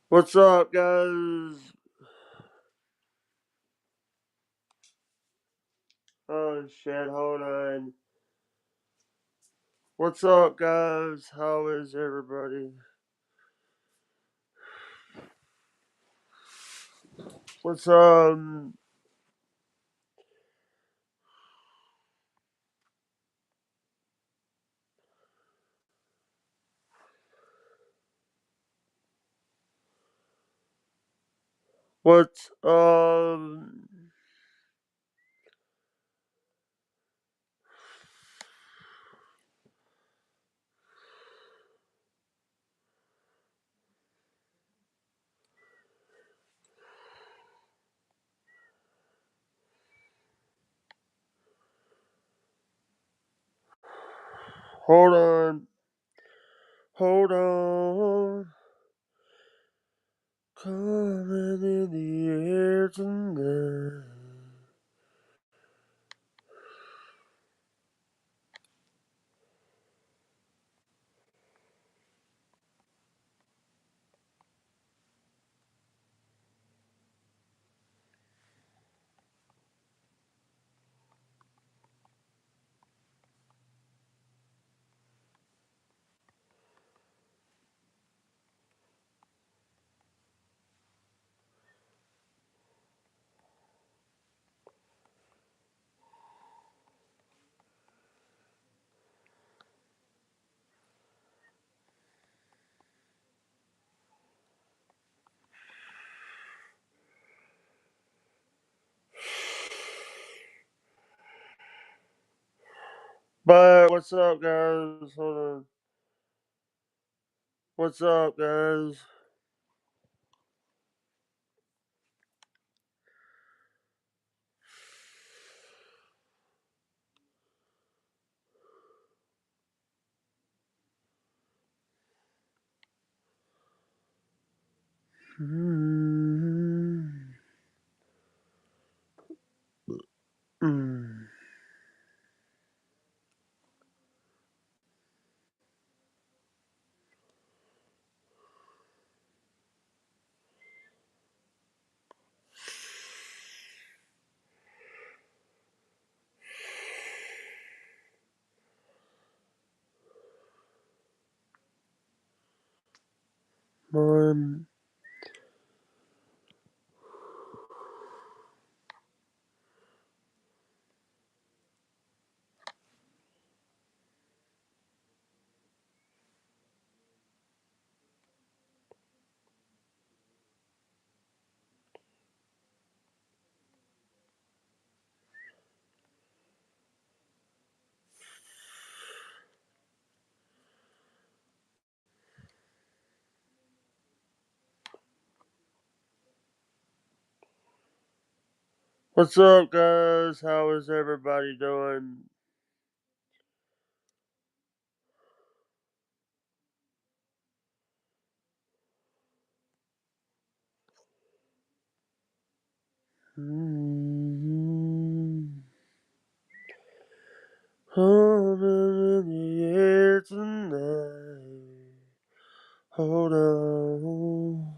What's up, guys? Oh shit, hold on. What's up, guys? How is everybody? What's what's hold on, hold on. Coming in the air tonight. But what's up, guys? Hold on. What's up, guys? Mm-hmm. Mom. What's up, guys? How is everybody doing? Mm-hmm. Coming in the air tonight. Hold on.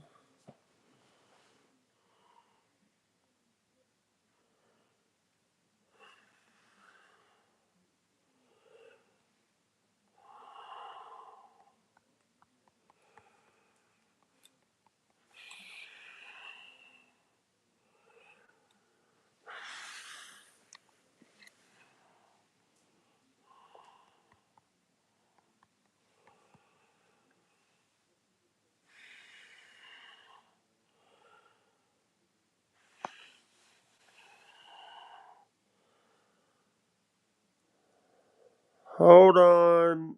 Hold on.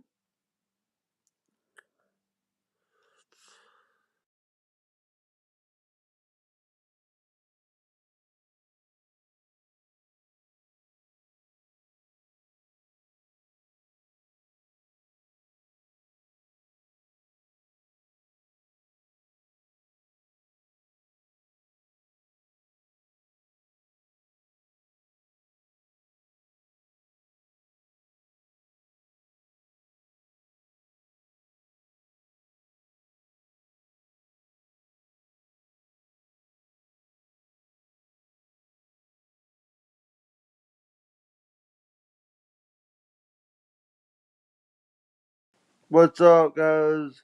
What's up, guys?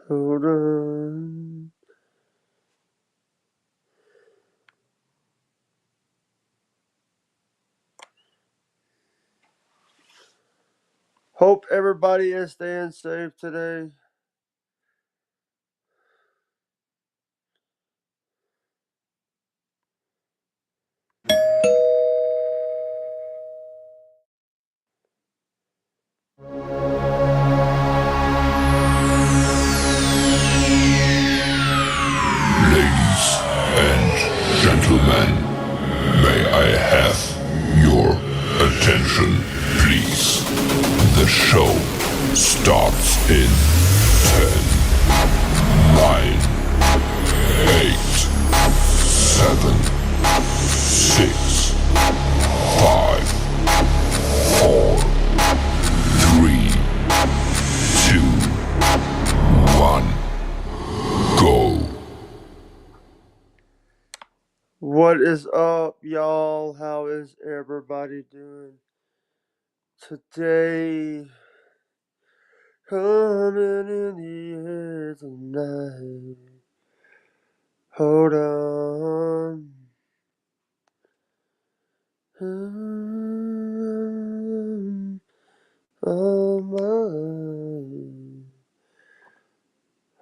Hold on. Hope everybody is staying safe today. Ladies and gentlemen, may I have your attention, please? The show starts in 10, 9, 8, 7, 6, 5, 4, 3, 2, 1, go. What is up, y'all? How is everybody doing today? Coming in the air tonight. Hold on. Oh my.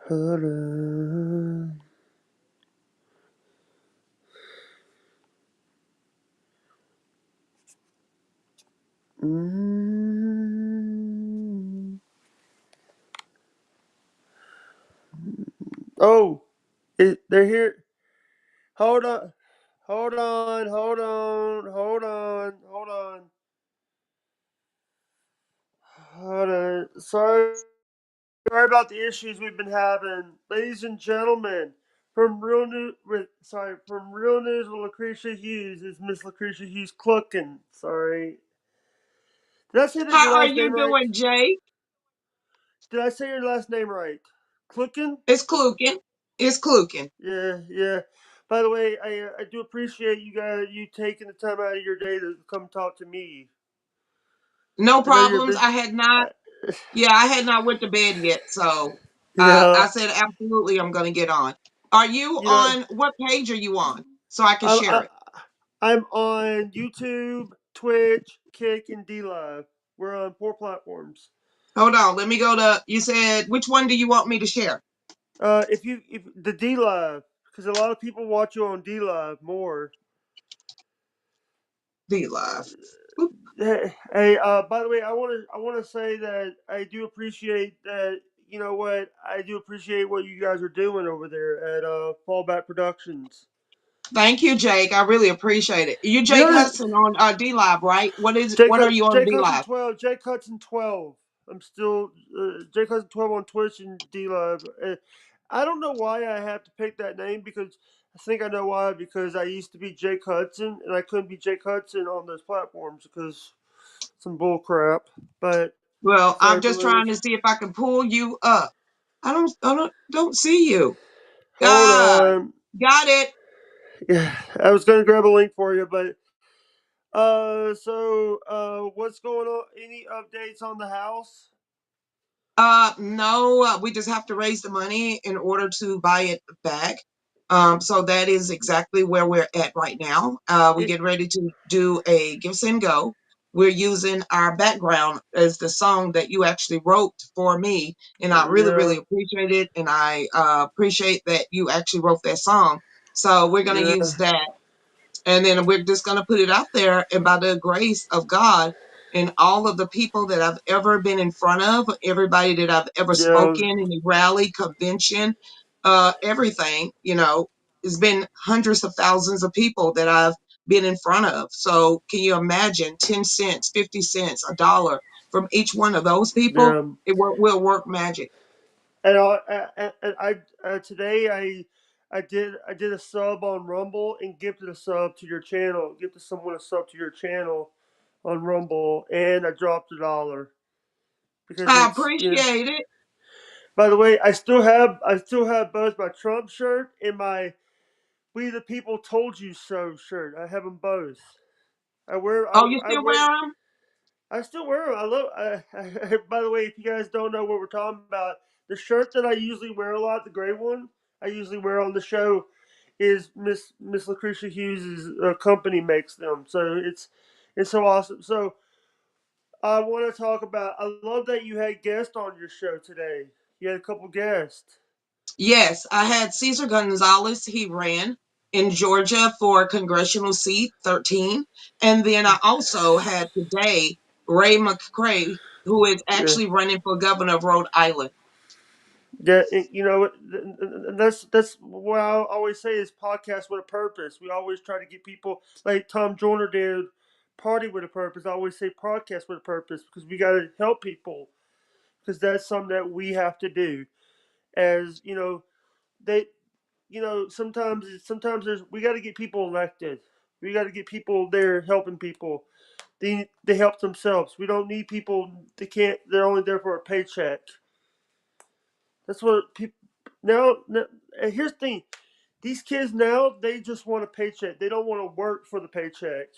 Hold on. Mm. Oh, they're here. Hold on. Hold on. Hold on. Hold on. Hold on. Hold on. Sorry about the issues we've been having, ladies and gentlemen. From Real News with Lucretia Hughes is Miss Lucretia Hughes Cluckin. Sorry, did I say your How are last name you right? doing, Jake? Did I say your last name right? Cluckin? It's Klukin. It's Klukin. Yeah, yeah. By the way, I do appreciate you taking the time out of your day to come talk to me. No I know you're problems. busy. I had not. Uh, Yeah, I had not went to bed yet, so yeah, I said absolutely I'm going to get on. Are you you know, on? What page are you on? So I can I'm share I, it. I'm on YouTube, Twitch, Kick, and D Live. We're on 4 platforms. Hold on. Let me go to. You said which one do you want me to share? If the D Live, because a lot of people watch you on D Live more. The live. Oop. Hey, by the way, I want to say that I do appreciate that. You know what? I do appreciate what you guys are doing over there at Fallback Productions. Thank you, Jake. I really appreciate it. You You Jake notice Hudson on D Live, right? What is? Jake What are you on Jake D Hudson Live? 12, Jake Hudson 12. I'm still Jake Hudson 12 on Twitch and D Live. I don't know why I have to pick that name because I think I know why because I used to be Jake Hudson and I couldn't be Jake Hudson on those platforms because some bull crap. But Well, I'm fake just trying to news. see if I can pull you up. I don't see you. Hold Ah, on. got it. Yeah, I was gonna grab a link for you, but what's going on? Any updates on the house? No, we just have to raise the money in order to buy it back. So that is exactly where we're at right now. We It, get ready to do a give and go. We're using our background as the song that you actually wrote for me, and I really, yeah, really appreciate it. And I appreciate that you actually wrote that song. So we're gonna yeah, use that, and then we're just going to put it out there. And by the grace of God and all of the people that I've ever been in front of, everybody that I've ever yeah, spoken in a rally, convention, everything, it's been hundreds of thousands of people that I've been in front of. So can you imagine 10 cents, 50 cents, a dollar from each one of those people? yeah. Will work magic. And today I did a sub on Rumble and gifted a sub to your channel. Gifted someone a sub to your channel on Rumble, and I dropped $1 because I it's appreciate it. By the way, I still have both my Trump shirt and my "We the People Told You So" shirt. I have them both. Oh, you I still wear wear them? I still wear them. I love. By the way, if you guys don't know what we're talking about, the shirt that I usually wear a lot, the gray one, I usually wear on the show, is Miss Lucretia Hughes' company makes them. So it's so awesome. So I want to talk about. I love that you had guests on your show today. You had a couple guests. Yes, I had Cesar Gonzalez. He ran in Georgia for congressional seat 13. And then I also had today Ray McCray, who is Yeah. actually running for governor of Rhode Island. Yeah, you know, that's what I always say is podcast with a purpose. We always try to get people like Tom Joyner did, party with a purpose. I always say podcast with a purpose because we got to help people because that's something that we have to do. As you know, they, sometimes there's we got to get people elected. We got to get people there helping people. They help themselves. We don't need people. They can't. They're only there for a paycheck. That's what people now. And here's the thing: these kids now they just want a paycheck. They don't want to work for the paycheck.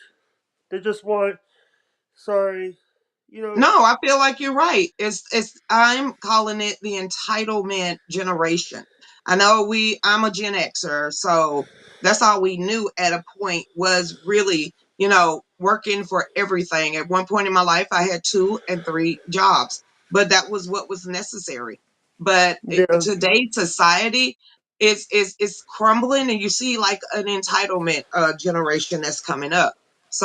They just want. Sorry, you know. No, I feel like you're right. It's I'm calling it the entitlement generation. I know I'm a Gen Xer, so that's all we knew at a point was really, working for everything. At one point in my life I had 2 and 3 jobs, but that was what was necessary. But Yeah, today's society is crumbling, and you see like an entitlement generation that's coming up.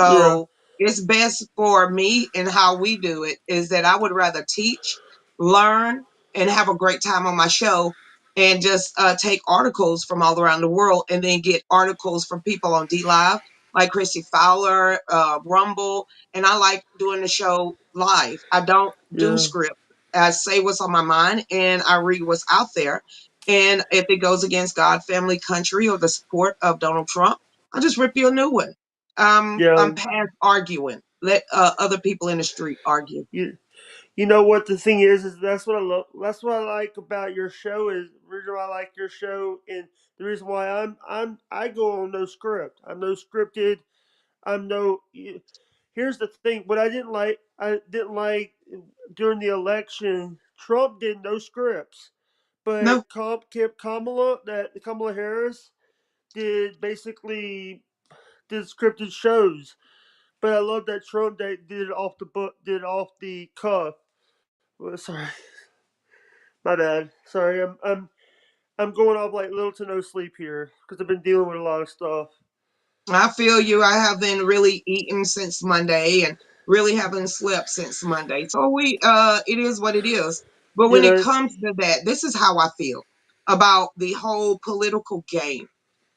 yeah, So it's best for me and how we do it is that I would rather teach, learn, and have a great time on my show and just take articles from all around the world and then get articles from people on D Live, like Chrissy Fowler, Rumble. And I like doing the show live. I don't do yeah, script. I say what's on my mind and I read what's out there. And if it goes against God, family, country, or the support of Donald Trump, I'll just rip you a new one. I'm yeah. past arguing. Let other people in the street argue. You know what the thing is that's what I love. That's what I like about your show is the reason why I like your show and the reason why I go on no script. I'm no scripted. I'm no. Here's the thing. What I didn't like during the election. Trump did no scripts, No, but Kamala Harris did basically did scripted shows. But I love that Trump did it off the book, did it off the cuff. Well, sorry, my bad. Sorry, I'm going off like little to no sleep here because I've been dealing with a lot of stuff. I feel you. I haven't really eaten since Monday and really haven't slept since Monday. So it is what it is. But You when it know, comes to that, this is how I feel about the whole political game.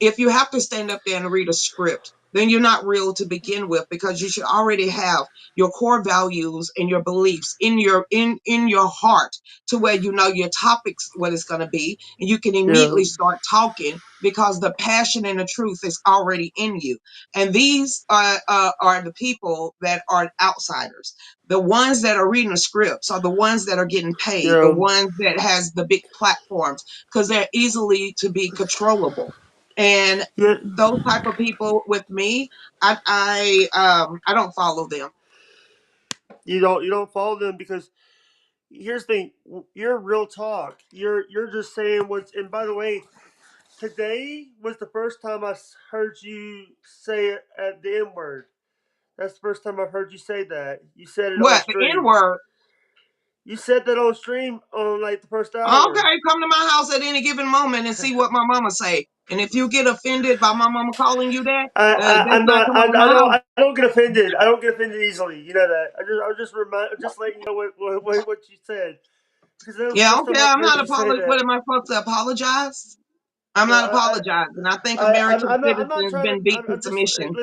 If you have to stand up there and read a script, then you're not real to begin with because you should already have your core values and your beliefs in your heart to where you know your topics what it's going to be and you can yeah, immediately start talking because the passion and the truth is already in you. And these are the people that are outsiders. The ones that are reading the scripts are the ones that are getting paid, the yeah, ones that has the big platforms because they're easily to be controllable. And yeah. those type of people with me, I don't follow them. You don't follow them because here's the thing. You're real talk. You're just saying what's. And by the way, today was the first time I heard you say it at the N word. That's the first time I've heard you say that. You said it on What, the N stream. word? You said that on stream on like the first hour. Okay, come to my house at any given moment and see what my mama say. And if you get offended by my mama calling you that, I best I'm not not come over my house. I don't get offended. I don't get offended easily. You know that. I was just letting you know what you said because that was the Yeah, first time okay. I've I'm heard not you say apologizing. What that. am I supposed to apologize? I'm No, not apologizing. I think American I'm not citizens trying to. been beat to I'm just submission.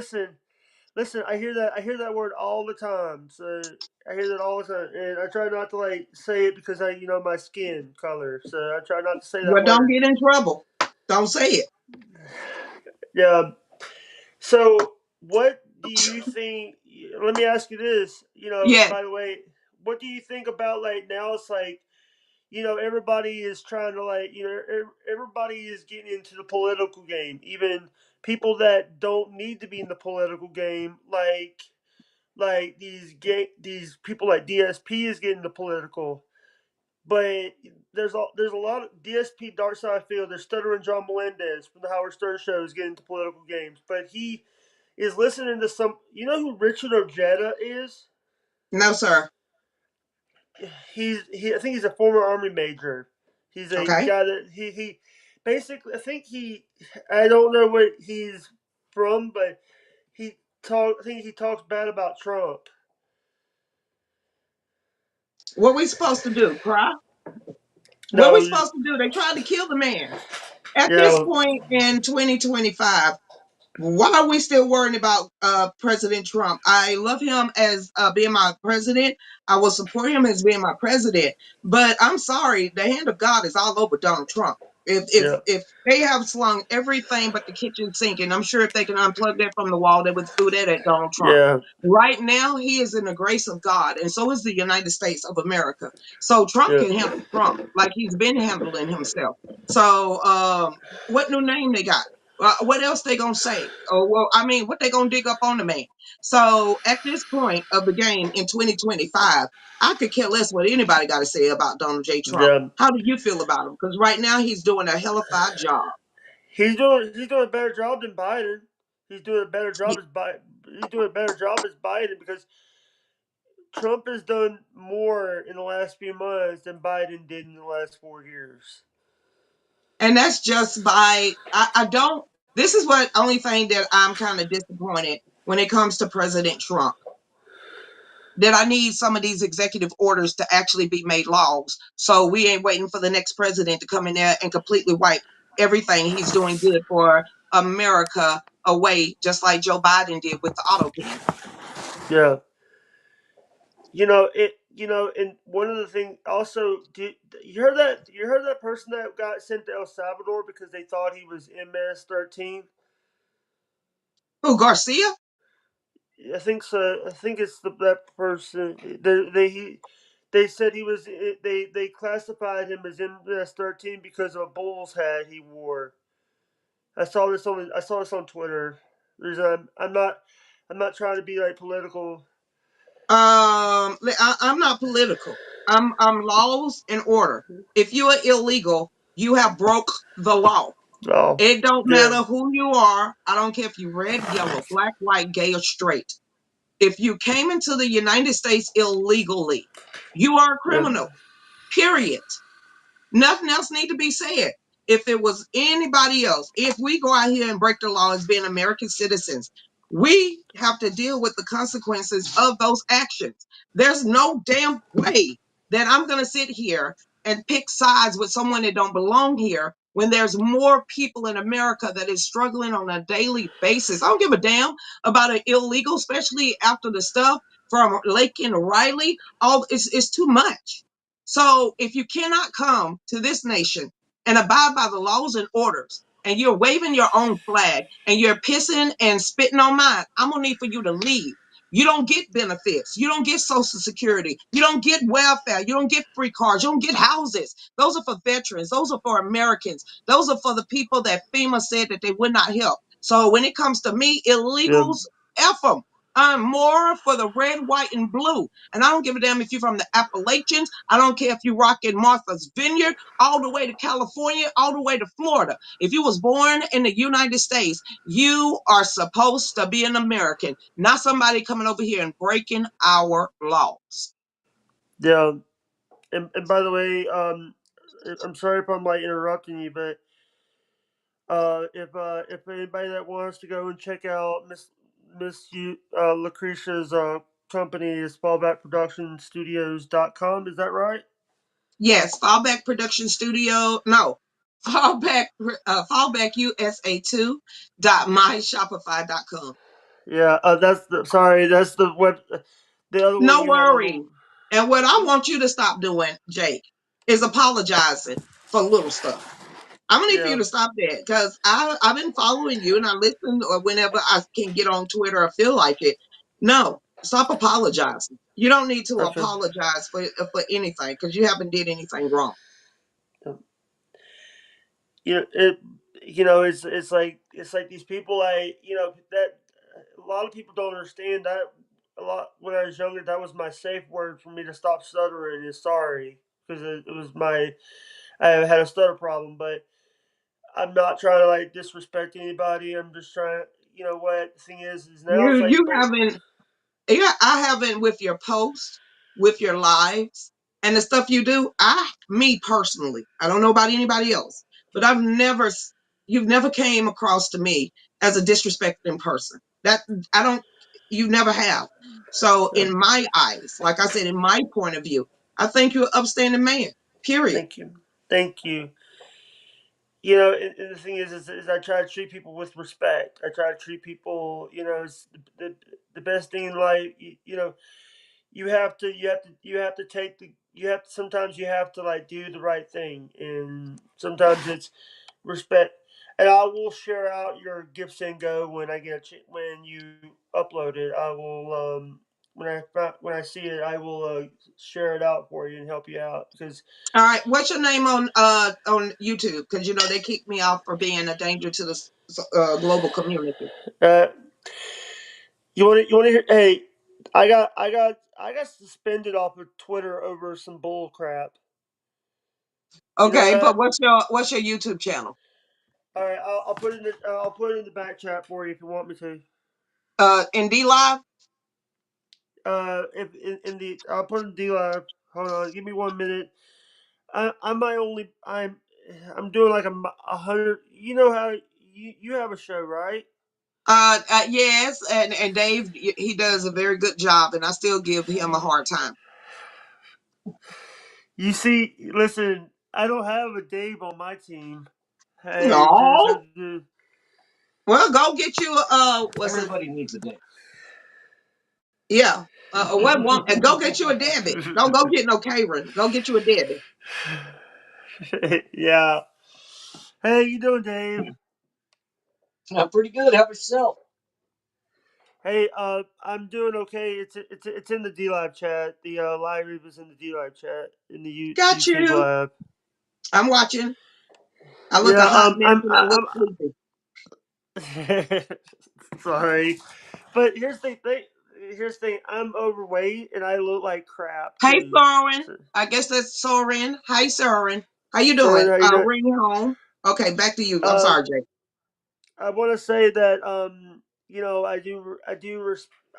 listen. I hear that word all the time. So I hear that all the time, and I try not to like say it because my skin color. So I try not to say that Well, don't word. get in trouble. Don't say it. Yeah. So what do you think? Let me ask you this. Yes. By the way, what do you think about like now? It's like everybody is trying to like everybody is getting into the political game, even people that don't need to be in the political game, like these people like DSP is getting the political, but there's a lot of DSP Dark Side Field. There's Stuttering John Melendez from the Howard Stern Show is getting into political games, but he is listening to some. You know who Richard Ojeda is? No, sir. I think he's a former army major. He's a Okay. guy that he basically, I think I don't know where he's from, but I think he talks bad about Trump. What we supposed to do? Cry? What we No, supposed to do? They tried to kill the man. At yeah, this point in 2025, why are we still worrying about President Trump? I love him as being my president. I will support him as being my president. But I'm sorry, the hand of God is all over Donald Trump. yeah, If they have slung everything but the kitchen sink, and I'm sure if they can unplug that from the wall, they would throw that at Donald Trump. yeah, Right now, he is in the grace of God, and so is the United States of America. So Trump yeah, can handle Trump like he's been handling himself. So what new name they got? What else they gonna say? Oh well, I mean, what they gonna dig up on the man? So at this point of the game in 2025, I could care less what anybody got to say about Donald J. Trump. yeah. How do you feel about him? Because right now he's doing a hellified job. He's doing a better job than Biden. He's doing a better job as Biden. He's doing a better job as Biden because Trump has done more in the last few months than Biden did in the last 4 years. And that's just by I don't. This is what only thing that I'm kind of disappointed when it comes to President Trump, that I need some of these executive orders to actually be made laws. So we ain't waiting for the next president to come in there and completely wipe everything he's doing good for America away, just like Joe Biden did with the auto pen. Yeah, it. And one of the things also, you heard that person that got sent to El Salvador because they thought he was MS-13. Who, Garcia? I think so. I think it's that person. They said he was. They classified him as MS-13 because of a Bulls hat he wore. I saw this on Twitter. I'm not trying to be like political. I'm not political. I'm laws and order. If you are illegal, you have broke the law. Oh, It don't yeah, matter who you are. I don't care if you red, yellow, black, white, gay, or straight. If you came into the United States illegally, you are a yeah, criminal. Period. Nothing else need to be said. If it was anybody else, if we go out here and break the law as being American citizens, we have to deal with the consequences of those actions. There's no damn way that I'm going to sit here and pick sides with someone that don't belong here when there's more people in America that is struggling on a daily basis. I don't give a damn about an illegal, especially after the stuff from Lake and Riley. All it's too much. So if you cannot come to this nation and abide by the laws and orders, and you're waving your own flag and you're pissing and spitting on mine, I'm gonna need for you to leave. You don't get benefits. You don't get social security. You don't get welfare. You don't get free cars. You don't get houses. Those are for veterans. Those are for Americans. Those are for the people that FEMA said that they would not help. So when it comes to me, yeah, illegals, F them. I'm more for the red, white, and blue. And I don't give a damn if you're from the Appalachians. I don't care if you rock in Martha's Vineyard, all the way to California, all the way to Florida. If you was born in the United States, you are supposed to be an American, not somebody coming over here and breaking our laws. yeah. And by the way, I'm sorry if I'm like interrupting you, but if anybody that wants to go and check out Lucretia's company is fallbackproductionstudios.com. Is that right? Yes, Fallback Production Studio. No, Fallback USA2 dot myshopify.com. Yeah. That's the web. The other one No you had on worries. the. And what I want you to stop doing, Jake, is apologizing for little stuff. I'm gonna need for you Yeah. to stop that because I've been following you and I listen or whenever I can get on Twitter or feel like it. No. Stop apologizing. You don't need to Okay. apologize for anything because you haven't did anything wrong. You know, it's like these people. That a lot of people don't understand that. A lot when I was younger, that was my safe word for me to stop stuttering. Is sorry, because it was my I had a stutter problem. But I'm not trying to like disrespect anybody. I'm just trying. You know what the thing is now it's You like my haven't. Yeah, I haven't with your posts, with your lives, and the stuff you do. Me personally, I don't know about anybody else, but you've never came across to me as a disrespecting person. That I don't, you never have. So yeah, in my eyes, like I said, in my point of view, I think you're an upstanding man. Period. thank you, thank you. And the thing is I try to treat people with respect. I try to treat people. It's the best thing in life. You have to take the you have to sometimes you have to like do the right thing, and sometimes it's respect. And I will share out your gifts and go when I get when you upload it. I will when I see it, I will share it out for you and help you out because All right, what's your name on YouTube? Because you know they kicked me off for being a danger to the global community. uh, you want to hear. Hey, I got suspended off of Twitter over some bull crap. You know Okay, but that. what's your YouTube channel? All right, I'll put it in the back chat for you if you want me to. In D Live. If in the I'll put it in D Live. Hold on, give me 1 minute. I'm my only. I'm doing like a hundred. You know how you have a show, right? Yes, and Dave, he does a very good job, and I still give him a hard time. You see, listen, I don't have a Dave on my team. Hey, No, well, go get you what's it? Everybody needs a day. Yeah, what one? Go get you a Debbie. Don't go get no Karen. Go get you a Debbie. yeah. Hey, you doing, Dave? I'm pretty good. How about yourself? Hey, I'm doing okay. It's in the D Live chat. The live read was in the D Live chat in the Got YouTube you. live. I'm watching. I look a Yeah, hot mess and I look sleepy. sorry, but Here's the thing. I'm overweight and I look like crap Hey, too. Soren. So, I guess that's Soren. Hi, Soren. How you Soren, doing? how you doing? Ring home. Okay, back to you. I'm Uh, sorry, Jake. I want to say that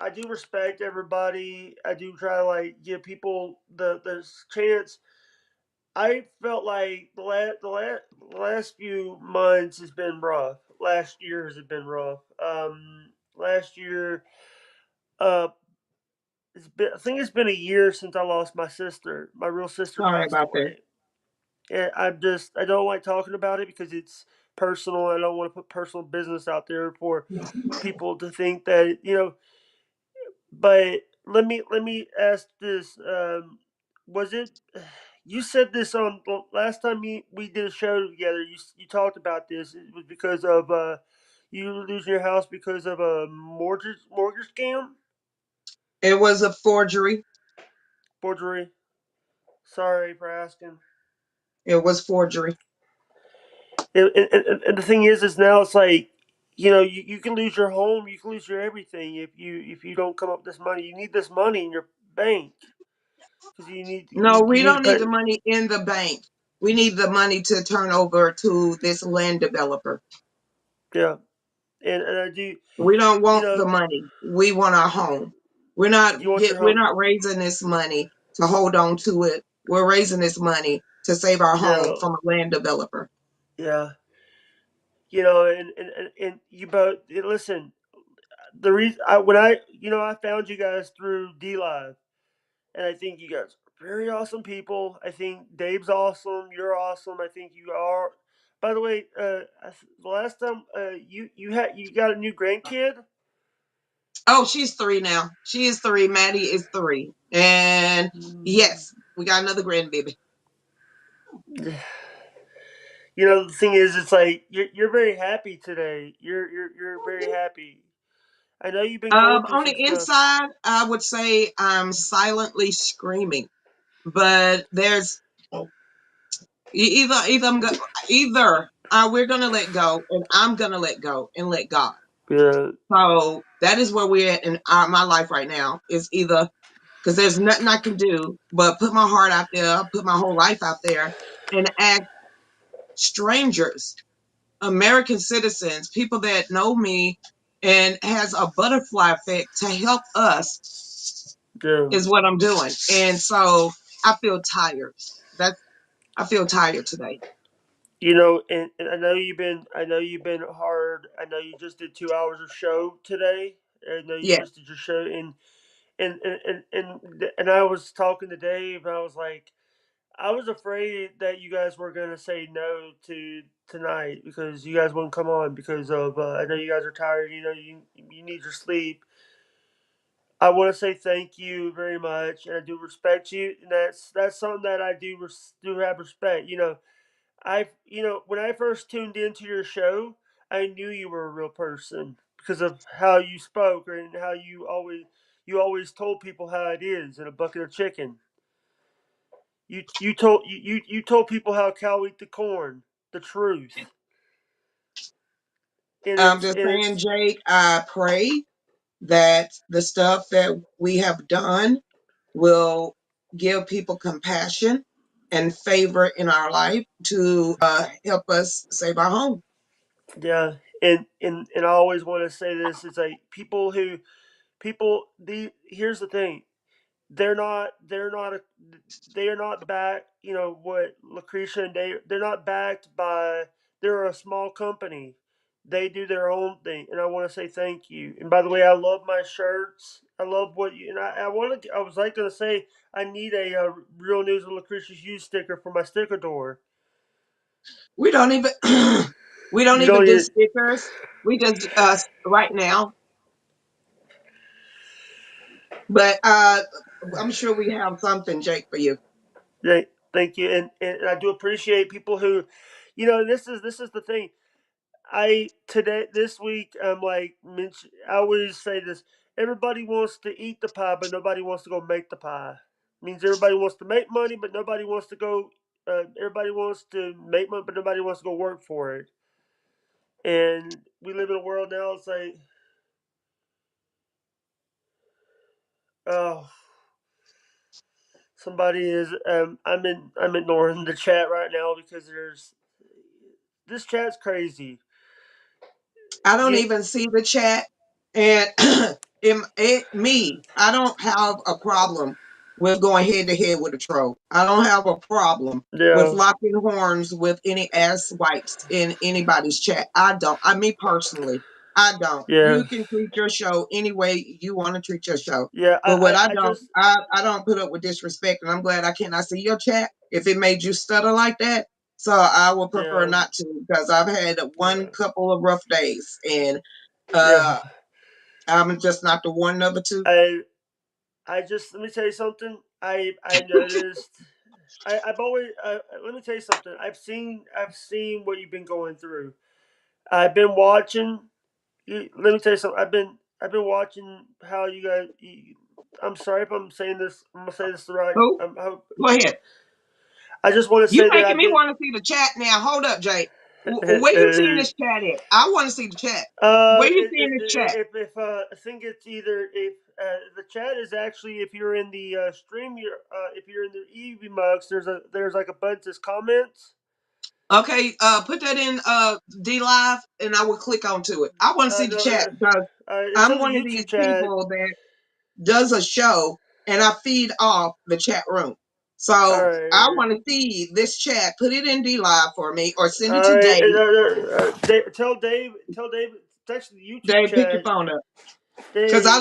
I do respect everybody. I do try to like give people the chance. I felt like the last few months has been rough. Last year has been rough. Last year, uh, I think it's been a year since I lost my sister. My real sister Sorry passed about that. away. And I don't like talking about it because it's personal. I don't want to put personal business out there for people to think that But let me ask this: was it? You said this on last time we did a show together. You talked about this. It was because of you losing your house because of a mortgage scam, It was a forgery. forgery. Sorry for asking. It was forgery. And the thing is now it's like you can lose your home, you can lose your everything if you don't come up with this money. You need this money in your bank because No, you we need to don't need the pay. money in the bank. We need the money to turn over to this land developer. Yeah, and I do. We don't You want know, the money. We want our home. you want your We're home. not raising this money to hold on to it. We're raising this money to save our home No, from a land developer. yeah, and you both listen. The reason I found you guys through D Live, and I think you guys are very awesome people. I think Dave's awesome. You're awesome. I think you are. By the way, the last time you got a new grandkid. Oh, she's 3 now. She is 3. Maddie is 3. And Mm. yes, we got another grandbaby. The thing is, it's like you're very happy today. You're very happy. I know you've been going through On some the stuff. inside, I would say I'm silently screaming, but there's either we're gonna let go, and I'm gonna let go and let God. Yeah, So that is where we're at in my life right now. Is either because there's nothing I can do but put my heart out there, put my whole life out there, and ask strangers, American citizens, people that know me, and has a butterfly effect to help us yeah. is what I'm doing. And so I feel tired. That's I feel tired today. And I know you've been hard. I know you just did 2 hours of show today. I know you Yeah, just did your show, and I was talking to Dave, and I was like, I was afraid that you guys were gonna say no to tonight because you guys wouldn't come on because of I know you guys are tired. You need your sleep. I want to say thank you very much, and I do respect you, and that's something that I do have respect. When I first tuned into your show, I knew you were a real person because of how you spoke and how you always told people how it is in a bucket of chicken. You told people how cow eat the corn, the truth, and I'm it's just and saying, it's Jake. I pray that the stuff that we have done will give people compassion and favor in our life to help us save our home. yeah, and I always want to say this: it's like people. The here's the thing: they are not backed. What Lucretia and they're not backed by. They're a small company. They do their own thing, and I want to say thank you. And by the way, I love my shirts. I love what you and I wanted. I was like gonna say I need a real news of Lucretia Hughes sticker for my sticker door. We don't even we don't You even don't do need stickers. We just right now, but I'm sure we have something, Jake, for you. thank you, and I do appreciate people who, this is the thing. This week I'm like I always say this. Everybody wants to eat the pie, but nobody wants to go make the pie. Means everybody wants to make money, but nobody wants to go. Everybody wants to make money, but nobody wants to go work for it. And we live in a world now. It's like, oh, somebody is. I'm ignoring the chat right now because this chat's crazy. I don't You, even see the chat. And me, I don't have a problem with going head to head with a troll. I don't have a problem with yeah, locking horns with any ass wipes in anybody's chat. I don't. I mean, personally, I don't. yeah, You can treat your show any way you want to treat your show. yeah. But what I I don't, just I don't put up with disrespect, and I'm glad I cannot see your chat if it made you stutter like that. So I would prefer yeah, not to because I've had one yeah, couple of rough days, and yeah. uh, I'm just not the one. Number two, I I just let me tell you something. I noticed. I've always let me tell you something. I've seen what you've been going through. I've been watching. Let me tell you something. I've been watching how you guys. I'm sorry if I'm saying this. I'm gonna say this the right. who? I hope. Go ahead. I just want to You say that making I've me been. want to see the chat now. Hold up, Jay. Where you seeing this chat at? I want to see the chat. Where you seeing this chat? If I think it's either if the chat is actually if you're in the stream, if you're in the EV mugs, there's like a bunch of comments. Okay, put that in D Live, and I will click onto it. I want to see the No, chat because it's I'm on the one of these YouTube chat. people that does a show, and I feed off the chat room. All So I right, want to see this chat. Put it in D Live for me, or send it all to right. Dave. Tell Dave. It's actually the YouTube Dave, pick your chat. phone up. Because Dave.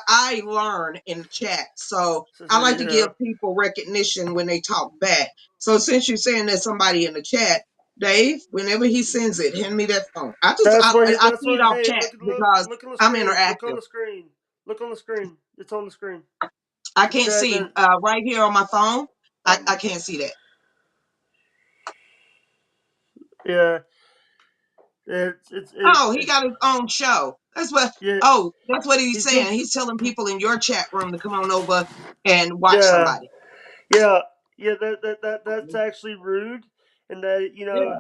I learn in the chat. So I like to give Yeah. people recognition when they talk back. So since you're saying there's somebody in the chat, Dave, whenever he sends it, hand me that phone. That's where. I That's feed where. off Hey, chat look. because Look on the I'm screen. Look on interactive. the screen. Look on the screen. It's on the screen. I The can't chat. see right here on my phone. I can't see that. Yeah. Oh, he it's got his own show. That's what. yeah. Oh, that's what he's He's getting saying. He's telling people in your chat room to come on over and watch yeah. somebody. Yeah, yeah, that's Okay. actually rude, and that Yeah.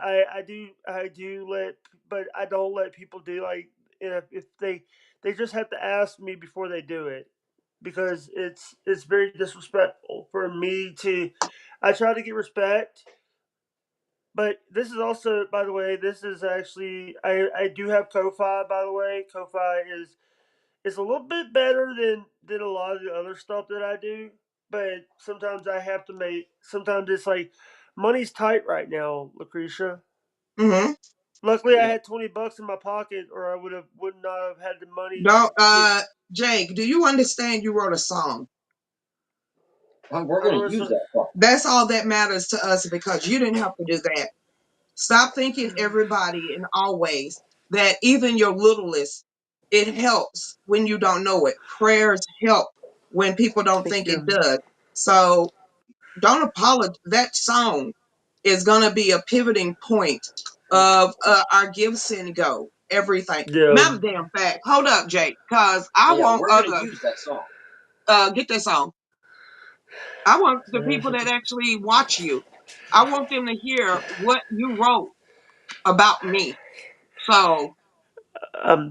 I do let, but I don't let people do like if they just have to ask me before they do it, because it's very disrespectful for me to. I try to get respect, but this is also, by the way, this is actually I do have Ko-fi, by the way. Ko-fi is a little bit better than a lot of the other stuff that I do. But sometimes I have to make. Sometimes it's like money's tight right now, Lucretia. Mm-hmm. Luckily, I Yeah. had $20 in my pocket, or I would not have had the money to Don't, get. Jake, do you understand you wrote a song? We're I going don't to use know. that song. That's all that matters to us because you didn't have to do that. Stop thinking everybody and always that even your littlest, it helps when you don't know it. Prayers help when people don't Thank think it you. does. So don't apologize. That song is going to be a pivoting point of our give, send, go, everything. Yeah. Matter of damn fact. Hold up, Jake, because I Yeah, want we're going to other, use that song. get that song. I want the people that actually watch you. I want them to hear what you wrote about me. So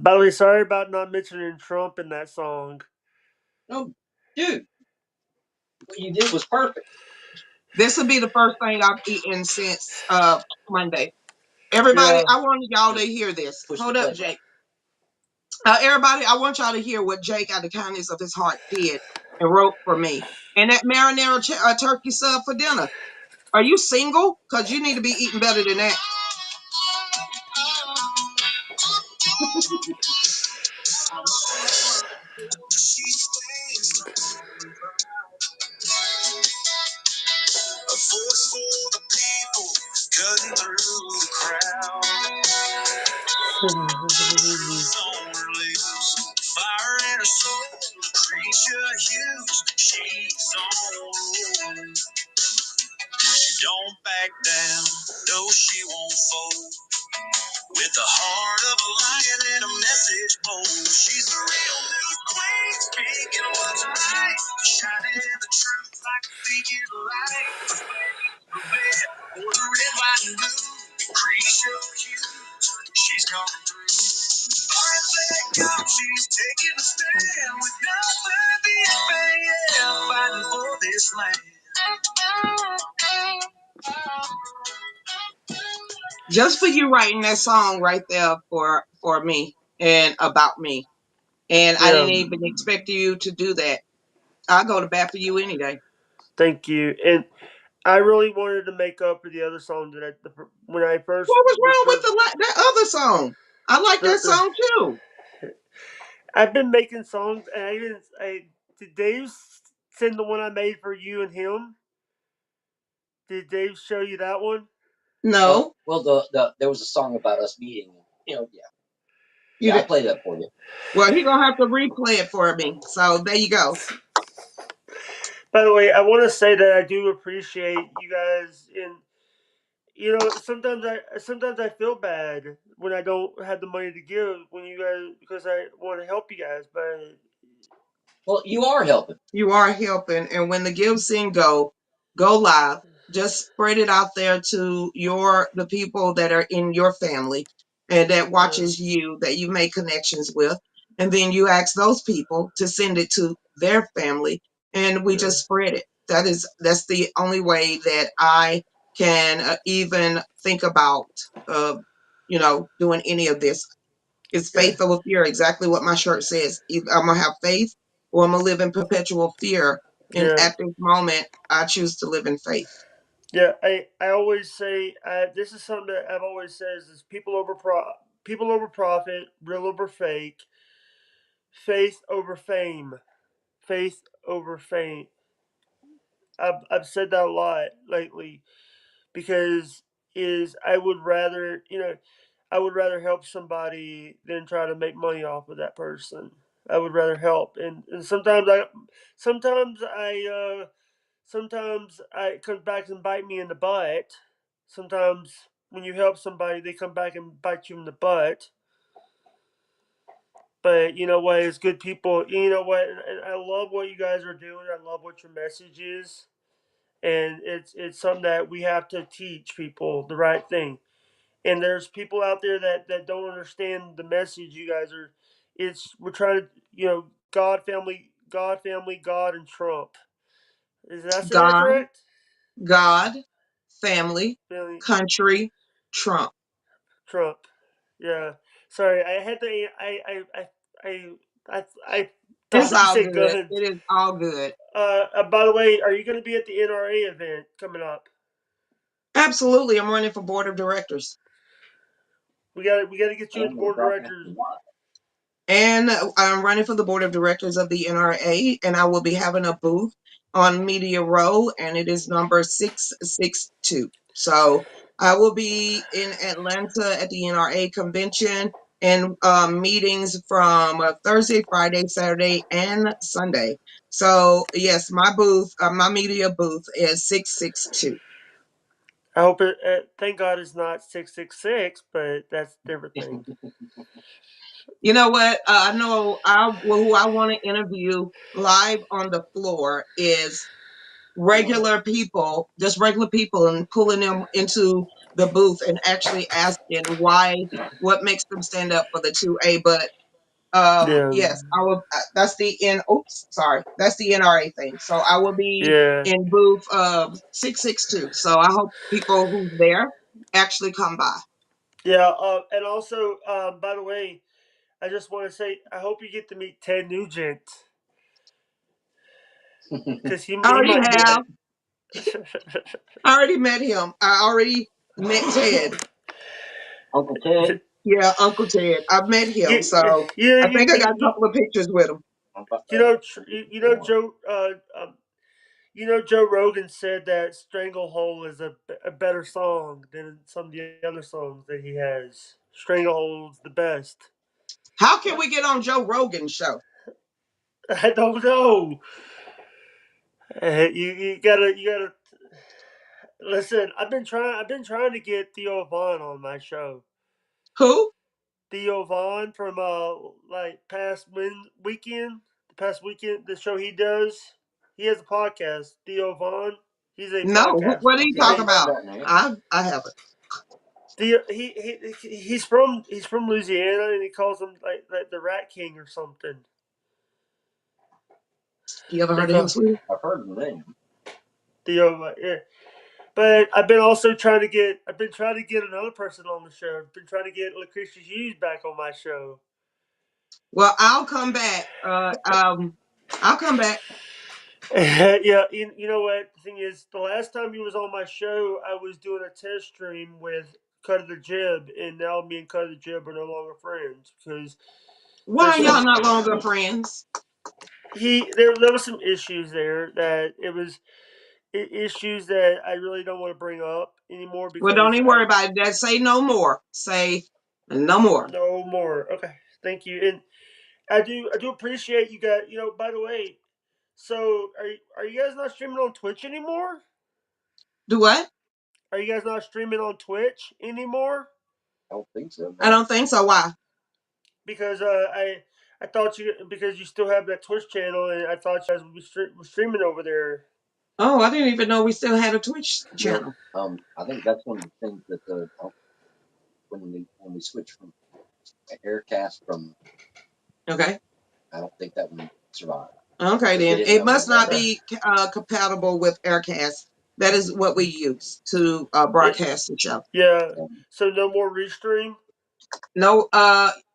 By the way, sorry about not mentioning Trump in that song. No, dude, what you did was perfect. this will be the first thing I've eaten since Monday. Everybody, Yeah. I want y'all to Just hear this. push the Hold up, play. Jake. Everybody, I want y'all to hear what Jake, out of the kindness of his heart, did and wrote for me. And that marinara turkey sub for dinner. Are you single? Because you need to be eating better than that. A voice for the people, cutting through the crowd. On her lips, fire in her soul. Lucretia Hughes, she's on. She don't back down, no, she won't fold. With the heart of a lion and a message bold. She's a real news queen, speaking what's right, shining the truth like a beacon of light. For faith, for bed, for the red, white, and blue. Lucretia Hughes, she's coming through. Arms let go, she's taking a stand with nothing the FAL, fighting for this land. Just for you writing that song right there for me and about me. And I Yeah. didn't even expect you to do that. I'll go to bat for you any day. Thank you. And I really wanted to make up for the other song that when I first What was was wrong with first. that other song? I like that The, song too. I've been making songs, and I didn't. Did Dave send the one I made for you and him? Did Dave show you that one? No, Well, there was a song about us meeting. Yeah, you yeah, I did. played that for you. Well, he gonna have to replay it for me. So there you go. By the way, I want to say that I do appreciate you guys. And sometimes I feel bad when I don't have the money to give when you guys, because I want to help you guys. But Well, you are helping. You are helping, and when the give sing go live, just spread it out there to the people that are in your family and that yeah, watches you, that you make connections with, and then you ask those people to send it to their family, and we yeah, just spread it. That's the only way that I can even think about doing any of this. It's yeah, faith over fear, exactly what my shirt says. Either I'm gonna have faith or I'm gonna live in perpetual fear. And yeah. at this moment, I choose to live in faith. Yeah, I always say, this is something that I've always says is people over profit, real over fake, faith over fame, faith over fame. I've said that a lot lately, because is I would rather help somebody than try to make money off of that person. I would rather help, and sometimes I sometimes I it comes back and bite me in the butt. Sometimes when you help somebody, they come back and bite you in the butt. But you know what? It's good people. You know what? And I love what you guys are doing. I love what your message is, and it's something that we have to teach people the right thing. And there's people out there that don't understand the message you guys are. It's we're trying to God, family, God, and Trump. Did I say that God, correct? God, family, Family, country, Trump. Trump. Yeah. Sorry, I had to. I, I It's thought you all said good. good. It is all good. By the way, are you going to be at the NRA event coming up? Absolutely. I'm running for board of directors. We got to get you at And the we're board of broadcasting directors. live. And I'm running for the board of directors of the NRA, and I will be having a booth on Media Row, and it is number 662. So I will be in Atlanta at the NRA convention and meetings from Thursday, Friday, Saturday, and Sunday. So yes, my booth, my media booth is 662. I hope it. Thank God it's not 666, but that's a different thing. You know what? I know who I want to interview live on the floor is regular people, just regular people, and pulling them into the booth and actually asking why, what makes them stand up for the 2A. But Yeah, yes, I will. That's the N. Oops, sorry, that's the NRA thing. So I will be yeah, in booth 662. So I hope people who's there actually come by. yeah. And also, by the way, I just want to say I hope you get to meet Ted Nugent because I he already might be have. at. I already met him. I already met Ted. Uncle Ted. Yeah, Uncle Ted. I've met him, you, so you, I think I got a you, couple of pictures with him. I'm about you ready know, for you know, more. Joe. Joe Rogan said that "Stranglehold" is a better song than some of the other songs that he has. "Stranglehold's" the best. How can we get on Joe Rogan's show? I don't know. You gotta listen. I've been trying to get Theo Vaughn on my show. Who? Theo Vaughn from like the past weekend, the show he does. He has a podcast. Theo Vaughn. He's a No. What podcaster. did he Yeah, talk I've heard about? that name. I haven't. He's from Louisiana and he calls him like the Rat King or something. You ever They heard of him, call sweetie? I've heard the name. Theo. Yeah. But I've been trying to get another person on the show. I've been trying to get Lucretia Hughes back on my show. Well, I'll come back. I'll come back. Yeah, you know what? The thing is, the last time he was on my show, I was doing a test stream with Cutter the Jib, and now me and Cutter the Jib are no longer friends because Why there's are y'all some not longer friends? there was some issues there that it was issues that I really don't want to bring up anymore Well, don't because even I worry about it. Just say no more. Say no more. no more. Okay, thank you, and I do appreciate you guys. By the way, so are you guys not streaming on Twitch anymore? Do what? Are you guys not streaming on Twitch anymore? I don't think so. I No. don't think so. Why? Because I thought because you still have that Twitch channel, and I thought you guys would be streaming over there. Oh, I didn't even know we still had a Twitch No. channel. I think that's one of the things that when we switch from Aircast from, Okay. I don't think that one survived. Okay, We then didn't it know must that not was Uh, be compatible with Aircast. That is what we use to it, broadcast the show. yeah. um, So no more restream. No,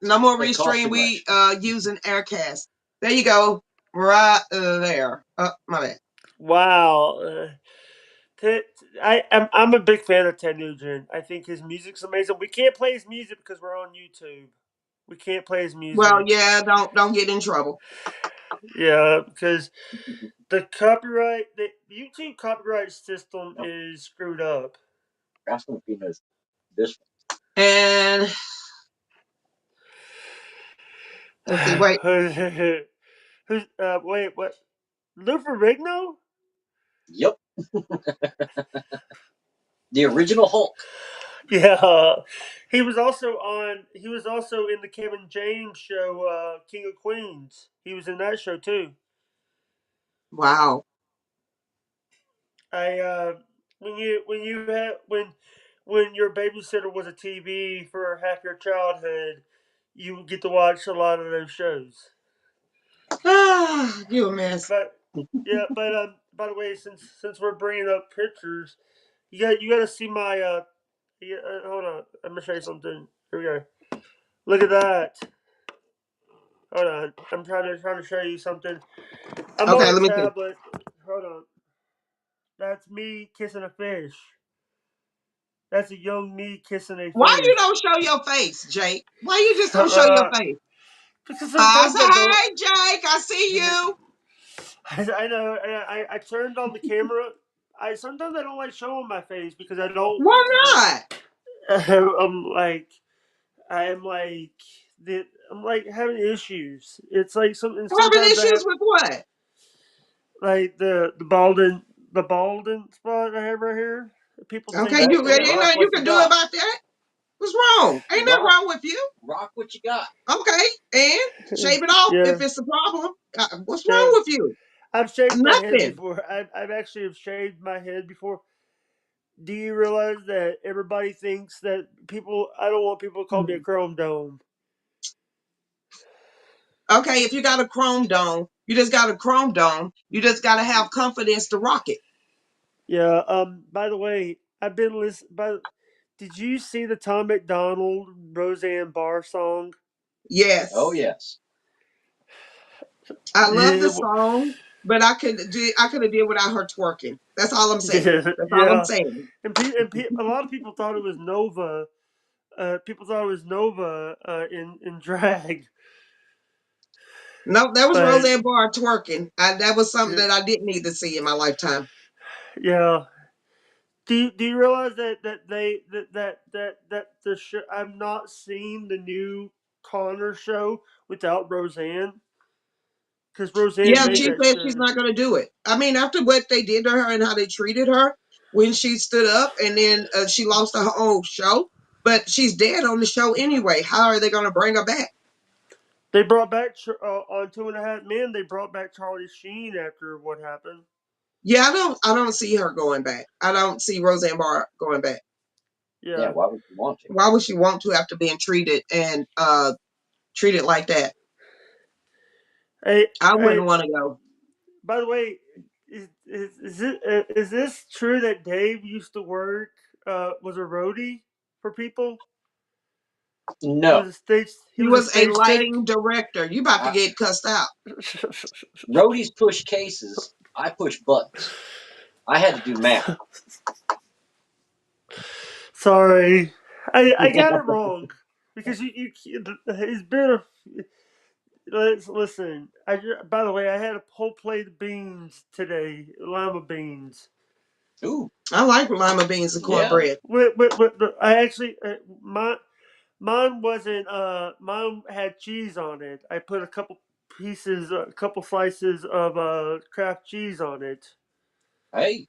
no more it cost restream. too We much. using Aircast. There you go, right there. My bad. Wow. Ted, I'm a big fan of Ted Nugent. I think his music's amazing. We can't play his music because we're on YouTube. We can't play his Well, music. yeah, don't get in trouble. Yeah, because the YouTube copyright system No, is screwed up. ask him if he knows this And let's see. Wait, Who's wait, what? Lou Ferrigno? one. Yep, the original Hulk. Yeah, he was also on. He was also in the Kevin James show, King of Queens. He was in that show too. Wow. I when you had when your babysitter was a TV for half your childhood, you would get to watch a lot of those shows. Ah, you a mess. But yeah, but by the way, since we're bringing up pictures, you got to see my hold on, I'm gonna show you something. Here we go. Look at that. Hold on, I'm trying to show you something. I'm on Okay, a let me see. tablet. Hold on. That's me kissing a fish. That's a young me kissing a Why you fish. don't show your face, Jake? Why you just don't show your Uh, face? because I sometimes I don't. say, hey, Jake, I see you. I know. I turned on the camera. I sometimes I don't like showing my face because I don't. Why not? I'm like I'm like I'm like having issues. It's like something. Having Sometimes I have issues with what? like the balding spot I have right here. People think Okay, Hey, you that ain't rock nothing you what can you do got. about that. What's wrong? Ain't nothing Rock, wrong with you. rock what you got. Okay, and shave it off yeah, if it's a problem. What's wrong yeah. with you? I've shaved my head Nothing. before. I've actually have shaved my head before. Do you realize that everybody thinks that people? I don't want people to call me a chrome dome. Okay, if you got a chrome dome, you just got a chrome dome. You just got to have confidence to rock it. Yeah. By the way, I've been listening. Did you see the Tom McDonald Roseanne Barr song? Oh, Yes, yes. I love the Yeah. song, but I could have did without her twerking. That's all I'm saying. Yeah. That's all I'm Yeah. saying. A lot of people thought it was Nova. People thought it was Nova in drag, No, that was but Roseanne Barr twerking. That was something that I didn't need to see in my lifetime. yeah. Do you realize that the show? I've not seen the new Connor show without Roseanne because Roseanne Yeah, made she that said she's show. not going to do it. I mean, after what they did to her and how they treated her when she stood up and then she lost her whole show, but she's dead on the show anyway. How are they going to bring her back? They brought back on Two and a Half Men. They brought back Charlie Sheen after what happened. Yeah, I don't see her going back. I don't see Roseanne Barr going back. Yeah, Yeah. why would you want to? Why would she want to after being treated and treated like that? Hey, I hey. wouldn't want to go. By the way, is this true that Dave used to work was a roadie for people? He No. was a stage he He was a was a stage tech. lighting director. You about to I, get cussed out. roadies push cases. I push buttons. I had to do math. Sorry, I got it wrong because you it's been a. Listen. By the way, I had a whole plate of beans today, lima beans. Ooh, I like lima beans and yeah. cornbread. I actually mine wasn't mine had cheese on it. I put a couple slices of Kraft cheese on it. Hey,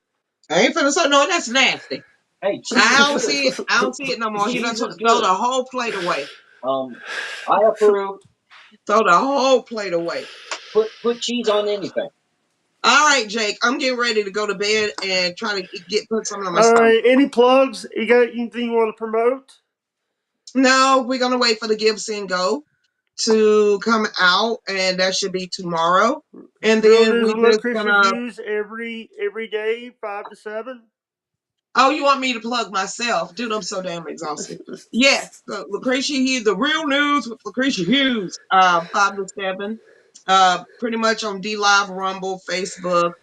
I ain't finna say no, that's nasty. hey, cheese I is don't good. see it. I don't see it no more. He done Cheese is throw good. the whole plate away. Um, I approve. Throw the whole plate away. Put cheese on anything. All right, Jake. I'm getting ready to go to bed and try to put something on my All stomach. right, any plugs? You got anything you want to promote? No, we're gonna wait for the Gibson Go to come out, and that should be tomorrow. And Real then news we with just Lucretia gonna. Hughes every day, 5 to 7. Oh, you want me to plug myself? Dude, I'm so damn exhausted. Yes, Lucretia Hughes, the real news with Lucretia Hughes, 5 to 7. Pretty much on D Live, Rumble, Facebook,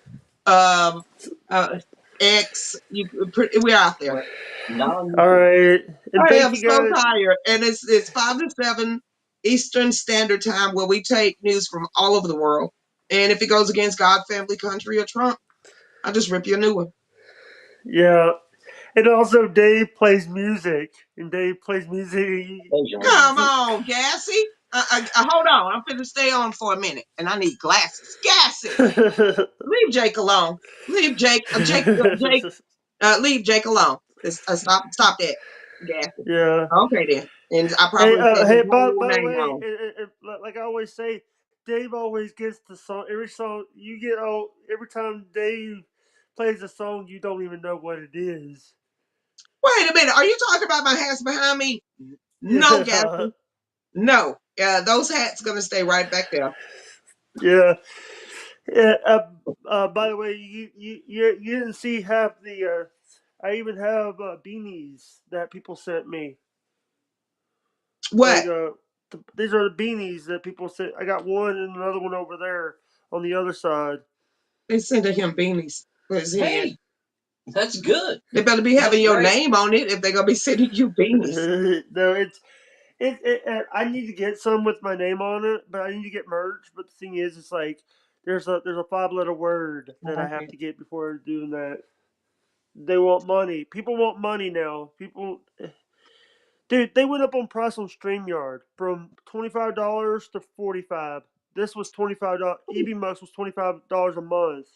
um, uh, X. We're out there. Well, not on All YouTube. right, and I thank am you so guys. tired, and it's 5 to 7 Eastern Standard Time where we take news from all over the world. And if it goes against God, family, country, or Trump, I just rip you a new one. Yeah, and also Dave plays music, and Dave plays music. Occasionally. Come on, Gassy. Hold on. I'm finna stay on for a minute, and I need glasses. Gassy, leave Jake alone. Leave Jake. Jake. Leave Jake alone. Stop that. Gassy. Yeah. Okay then. And I probably said his Hey. whole By the name way, wrong. like I always say, Dave always gets the song. Every song you get, every time Dave plays a song, you don't even know what it is. Wait a minute. Are you talking about my hats behind me? No, Yeah. Gassy. No. Those hats gonna stay right back there. Yeah. Yeah. By the way, you didn't see half the. I even have beanies that people sent me. Like What? these are the beanies that people sent. I got one and another one over there on the other side. They sending him beanies for his head. Hey, that's good. They better be That's having your great. name on it if they're gonna be sending you beanies. No, I need to get some with my name on it, but I need to get merch. But the thing is, it's like there's a 5 letter word that I have to get before doing that. They want money. People want money now. People, dude, they went up on price on Streamyard from $25 to 45. This was $25. EB Mux was $25 a month.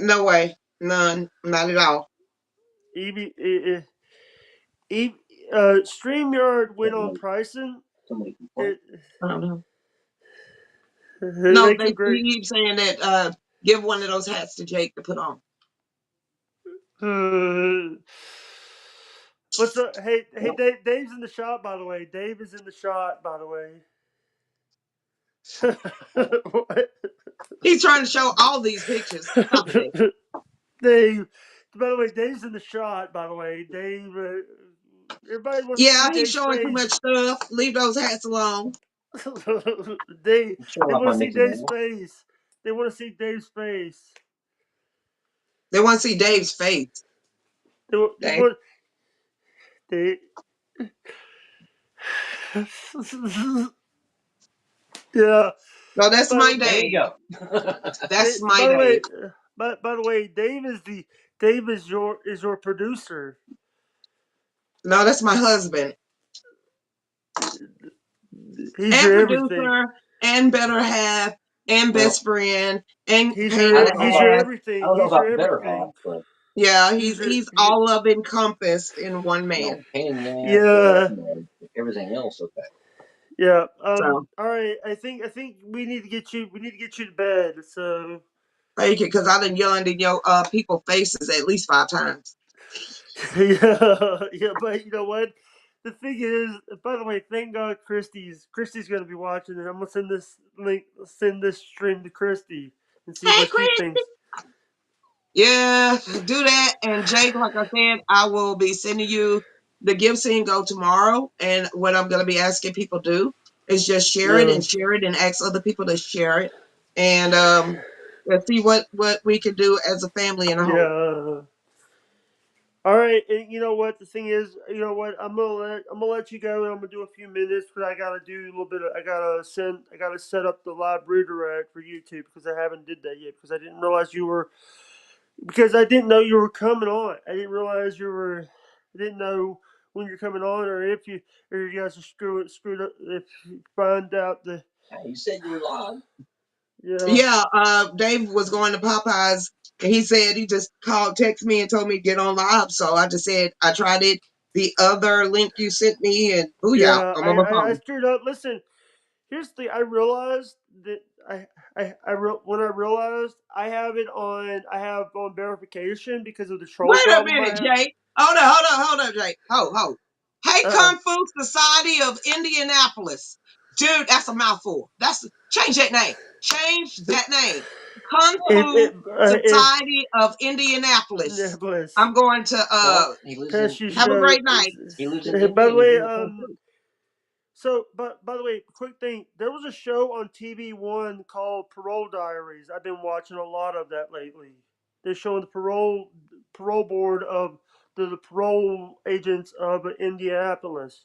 No way. None. Not at all. EB, E- Streamyard went on pricing. Somebody complained. It, I don't know. No, they they can great. he keeps saying that give one of those hats to Jake to put on. What's up? Hey, Dave. Dave's in the shot, by the way. Dave is in the shot, by the way. What? He's trying to show all these pictures. Stop it, Jake. Dave. By the way, Dave's in the shot. By the way, Dave. Everybody wants to see Yeah, he's Dave's showing too face. much stuff. Leave those hats alone. Dave. I'm showing They off want my to see Mickey Dave's Mouse. face. They want to see Dave's face. They want to see Dave's face. They Dave. want. They. Yeah. No, that's By, my There you Dave. go. That's my by the way, Dave. by the way, Dave is your producer. No, that's my husband. He's And your everything. producer, and better half, and Well, best friend, and He's pain in your the ass. I everything. don't know He's your about better half, everything. but Yeah, He's your he's all of encompassed in one man. pain in the ass, but yeah, everything else okay. yeah. So All right. I think we need to get you. We need to get you to bed. So thank you, because I done yawned in your people faces at least 5 times. yeah, yeah. But you know what? The thing is, by the way, thank God Christy's gonna be watching, and I'm gonna send this stream to Christy and see Hey, what she Chris. thinks. Yeah, do that. And Jake, like I said, I will be sending you the give scene go tomorrow. And what I'm going to be asking people to do is just Yeah, share it and ask other people to share it. And let's see what we can do as a family and a whole. yeah. All right, and you know what? The thing is, you know what? I'm gonna let you go, and I'm gonna do a few minutes because I gotta do a little bit. I gotta set up the live redirect for YouTube because I haven't did that yet because I didn't realize you were because I didn't know you were coming on. I didn't realize you were. I didn't know when you're coming on or if you guys are screwed up. If you find out the Hey, you said you were live. yeah Yeah, Dave was going to Popeyes and he said he just called, text me and told me to get on live. So I just said I tried it. The other link you sent me and booyah, yeah I'm on my I phone. screwed up. Listen, here's the thing. I realized that when I realized I have on verification because of the troll Wait a problem I minute, have. Jake. Hold up, Jake. Ho. Hey, Uh, Kung Fu Society of Indianapolis. Dude, that's a mouthful. Change that name. Change that name. Kung if Fu if Society of Indianapolis. Nicholas, I'm going to Well, he lives in Pesci have a show. great night. he lives in By India the and he's way, into kung fu. so but by the way, quick thing. There was a show on TV1 called Parole Diaries. I've been watching a lot of that lately. They're showing the parole board of the parole agents of Indianapolis.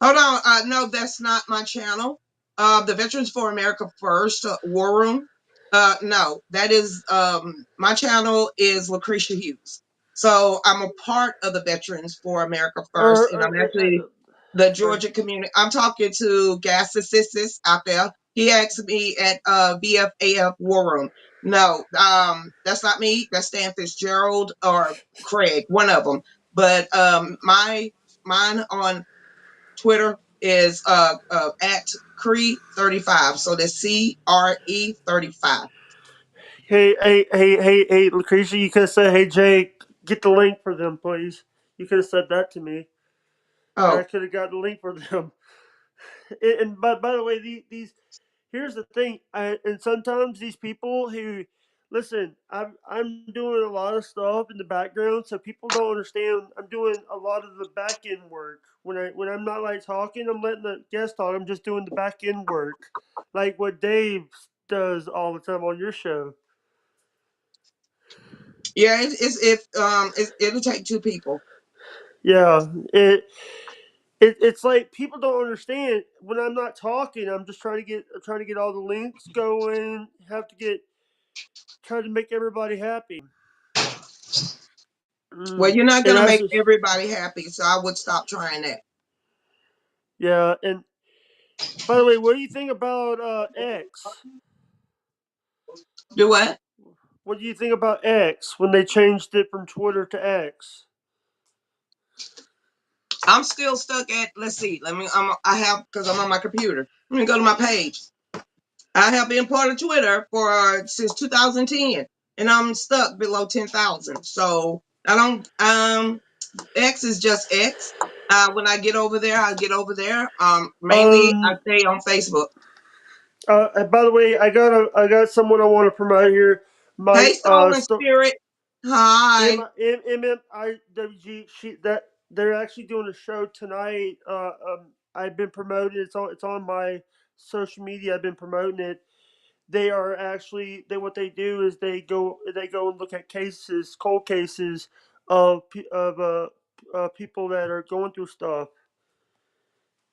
Hold on. No, that's not my channel. The Veterans for America First War Room. No, that is my channel is Lucretia Hughes. So I'm a part of the Veterans for America First, and I'm actually the Sorry. Georgia community. I'm talking to Gas Assistance out there. He asked me at VFAF War Room. No, that's not me. That's Stan Fitzgerald or Craig, one of them. But mine on Twitter is at Cree35. So that's CRE35. Hey, Lucretia, you could have said, hey, Jay, get the link for them, please. You could have said that to me. I Oh, could have got the link for them. And by the way, these here's the thing. And sometimes these people who listen, I'm doing a lot of stuff in the background, so people don't understand. I'm doing a lot of the back end work. When I'm not like talking, I'm letting the guest talk. I'm just doing the back end work, like what Dave does all the time on your show. yeah, it'll take two people. Yeah, it's like people don't understand when I'm not talking. I'm trying to get all the links going. Have to get try to make everybody happy. Well, you're not And gonna as make everybody happy, so I would stop trying that. yeah, and by the way, what do you think about X? Do what? What do you think about X when they changed it from Twitter to X? I'm still stuck at. Let's see. Let me. I have because I'm on my computer. Let me go to my page. I have been part of Twitter for since 2010, and I'm stuck below 10,000. So I don't. X is just X. When I get over there, I'll get over there. Mainly I Um. stay on Facebook. By the way, I got someone I want to promote here. My Hey, Soul and sto- Spirit. Hi. MMIWG. She that they're actually doing a show tonight. I've been promoting. It's on my social media. I've been promoting it. They are actually what they do is they go and look at cases, cold cases of people that are going through stuff,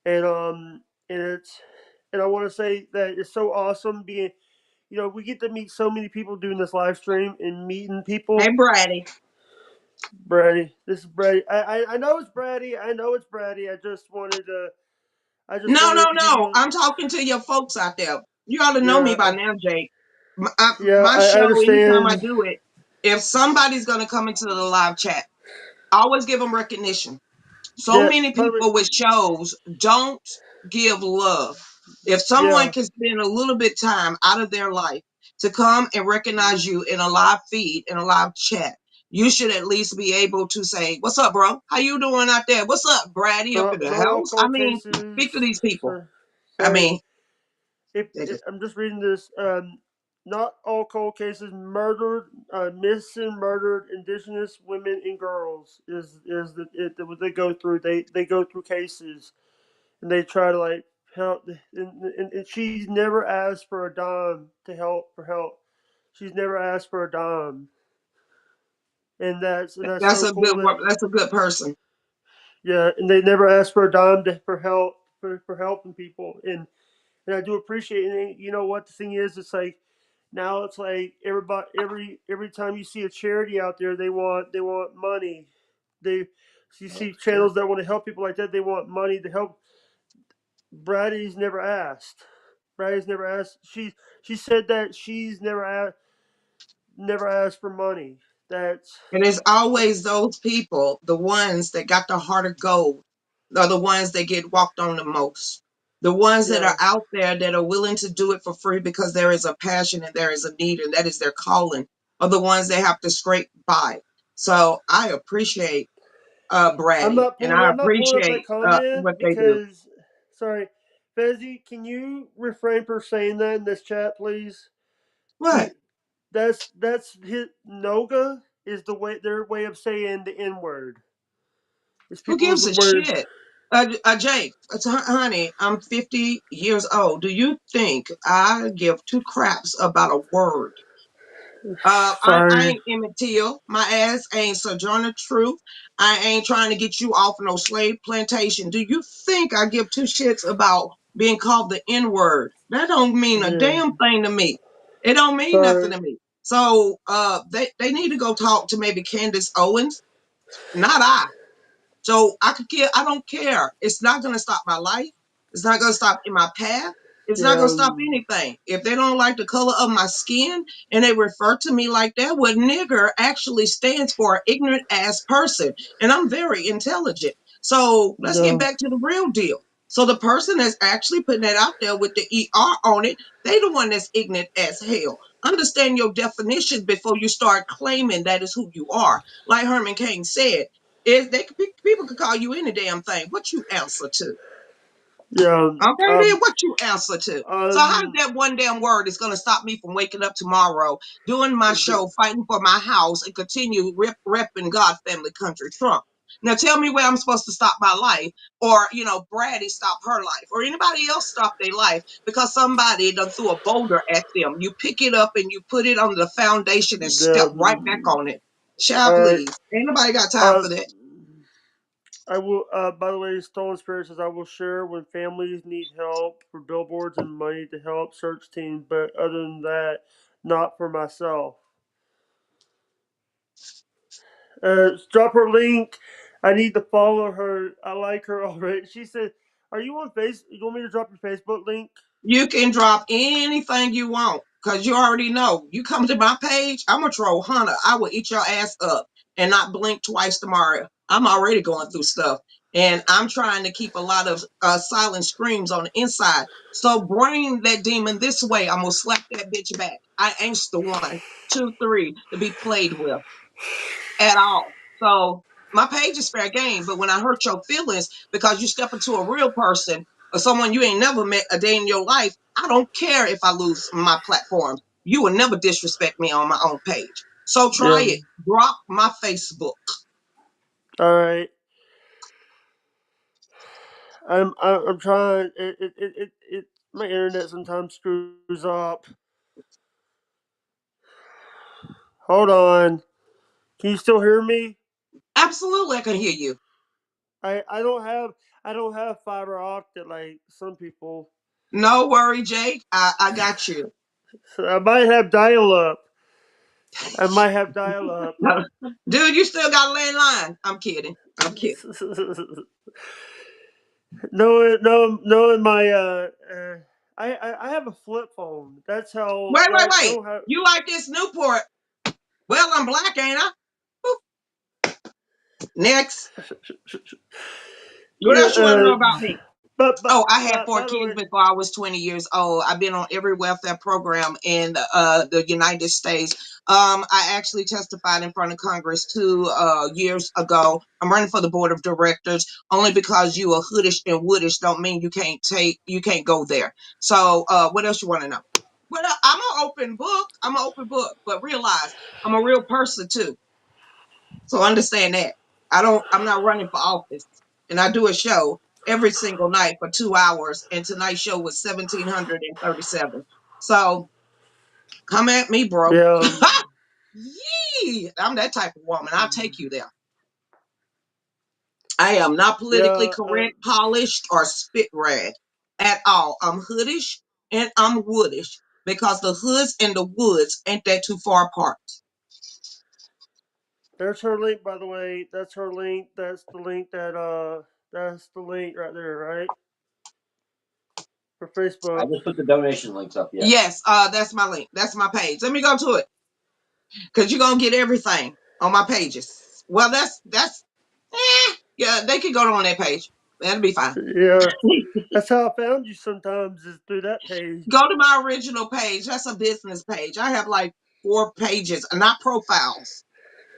and it's and I want to say that it's so awesome being we get to meet so many people doing this live stream and meeting Hey, people. Brady. Brady, this is Brady. I know it's Brady. I know it's Brady. I just No, no, wanted to give no. you. I'm talking to your folks out there. You ought to know me Yeah, by now, Jake. yeah. My I show, anytime I understand. do it, if somebody's going to come into the live chat, I always give them recognition. So Yeah. many By the way, people with shows don't give love. If someone yeah. can spend a little bit time out of their life to come and recognize you in a live feed, in a live chat, you should at least be able to say, "What's up, bro? How you doing out there? What's up, Brady, up in the Not all house?" I cold mean, cases. speak to these people. I Sorry. mean, they If just I'm just reading this. Not all cold cases murdered, missing, murdered Indigenous women and girls is what they go through. They go through cases and they try to like help. And she's never asked for a dime to help for help. She's never asked for a dime, and that's that's so a good cool that that's a good person. yeah. And they never asked for a dime for help for helping people and I do appreciate it. And you know what the thing is? It's like now it's like every time you see a charity out there, they want money. They you see channels that want to help people like that. They want money to help. Brady's never asked. Brady's never asked. She said that she's never asked for money. That's And it's always those people, the ones that got the heart of gold, are the ones that get walked on the most. The ones that yeah. are out there that are willing to do it for free because there is a passion and there is a need and that is their calling, are the ones that have to scrape by. So I appreciate Brady and I I'm not pulling up that appreciate comment what they do. because sorry, Fezzy, can you refrain from saying that in this chat, please? What? He that's his Noga is the way their way of saying the N word. It's Who people's gives a word. shit? Jake, honey, I'm 50 years old. Do you think I give two craps about a word? I Sorry. ain't Emmett Till. My ass ain't Sojourner Truth. I ain't trying to get you off no slave plantation. Do you think I give two shits about being called the N word? That don't mean a Yeah. damn thing to me. It don't mean nothing Sorry. to me. So they need to go talk to maybe Candace Owens, not I. So I could care. I don't care. It's not gonna stop my life. It's not gonna stop in my path. It's not Yeah, gonna stop anything. If they don't like the color of my skin and they refer to me like that, what nigger actually stands for ignorant ass person. And I'm very intelligent. So let's get no, back to the real deal. So the person that's actually putting that out there with the ER on it, they the one that's ignorant as hell. Understand your definition before you start claiming that is who you are. Like Herman Cain said, if they people could call you any damn thing. What you answer to? yeah, Okay, then what you answer to? So how's um, that one damn word is going to stop me from waking up tomorrow, doing my the, show, fighting for my house, and continue repping God, family, country, Trump? Now tell me where I'm supposed to stop my life, or Braddy stop her life, or anybody else stop their life because somebody done threw a boulder at them. You pick it up and you put it on the foundation and step right back the, on it. Child, all right, please. Ain't nobody got time uh, for that. I will. By the way, Stolen Spirit says I will share when families need help for billboards and money to help search teams, but other than that, not for myself. Drop her link. I need to follow her. I like her already. She said, "Are you on Face? You want me to drop your Facebook link?" You can drop anything you want because you already know. You come to my page, I'm a troll hunter. I will eat your ass up and not blink twice tomorrow. I'm already going through stuff and I'm trying to keep a lot of silent screams on the inside. So bring that demon this way. I'm going to slap that bitch back. I ain't the one, two, three to be played with at all. So my page is fair game, but when I hurt your feelings because you step into a real person or someone you ain't never met a day in your life, I don't care if I lose my platform. You will never disrespect me on my own page. So try Yeah. it. Drop my Facebook. All right. I'm trying. It my internet sometimes screws up. Hold on. Can you still hear me? Absolutely, I can hear you. I don't have fiber optic like some people. No worry, Jake. I got you. So I might have dial up. I might have dial up. Dude, you still got a landline. I'm kidding. I'm kidding. No, no, no. In my I have a flip phone. That's how Wait, wait, that I wait. don't have. You like this Newport? Well, I'm black, ain't I? Boop. Next. What Yeah. else you want to know about me? Oh, I had four By the kids way, before I was 20 years old. I've been on every welfare program in the United States. I actually testified in front of Congress 2 years ago. I'm running for the board of directors only because you are hoodish and woodish don't mean you can't go there. So what else you want to know? Well, I'm an open book. I'm an open book, but realize I'm a real person too. So understand that. I'm not running for office. And I do a show every single night for 2 hours. And tonight's show was 1737. So come at me, bro. yeah, Yee! I'm that type of woman. I'll take you there. I am not politically yeah. correct, polished, or spit rag at all. I'm hoodish and I'm woodish because the hoods and the woods ain't that too far apart. There's her link, by the way. That's her link. That's the link that that's the link right there, right? For I Facebook. just put the donation links up. Yes. Yes, that's my link. That's my page. Let me go to it. Because you're gonna get everything on my pages. Well, yeah, they could go on that page. That'll be fine. Yeah. That's how I found you sometimes is through that Go page. to my original page. That's a business page. I have like 4 pages, not profiles,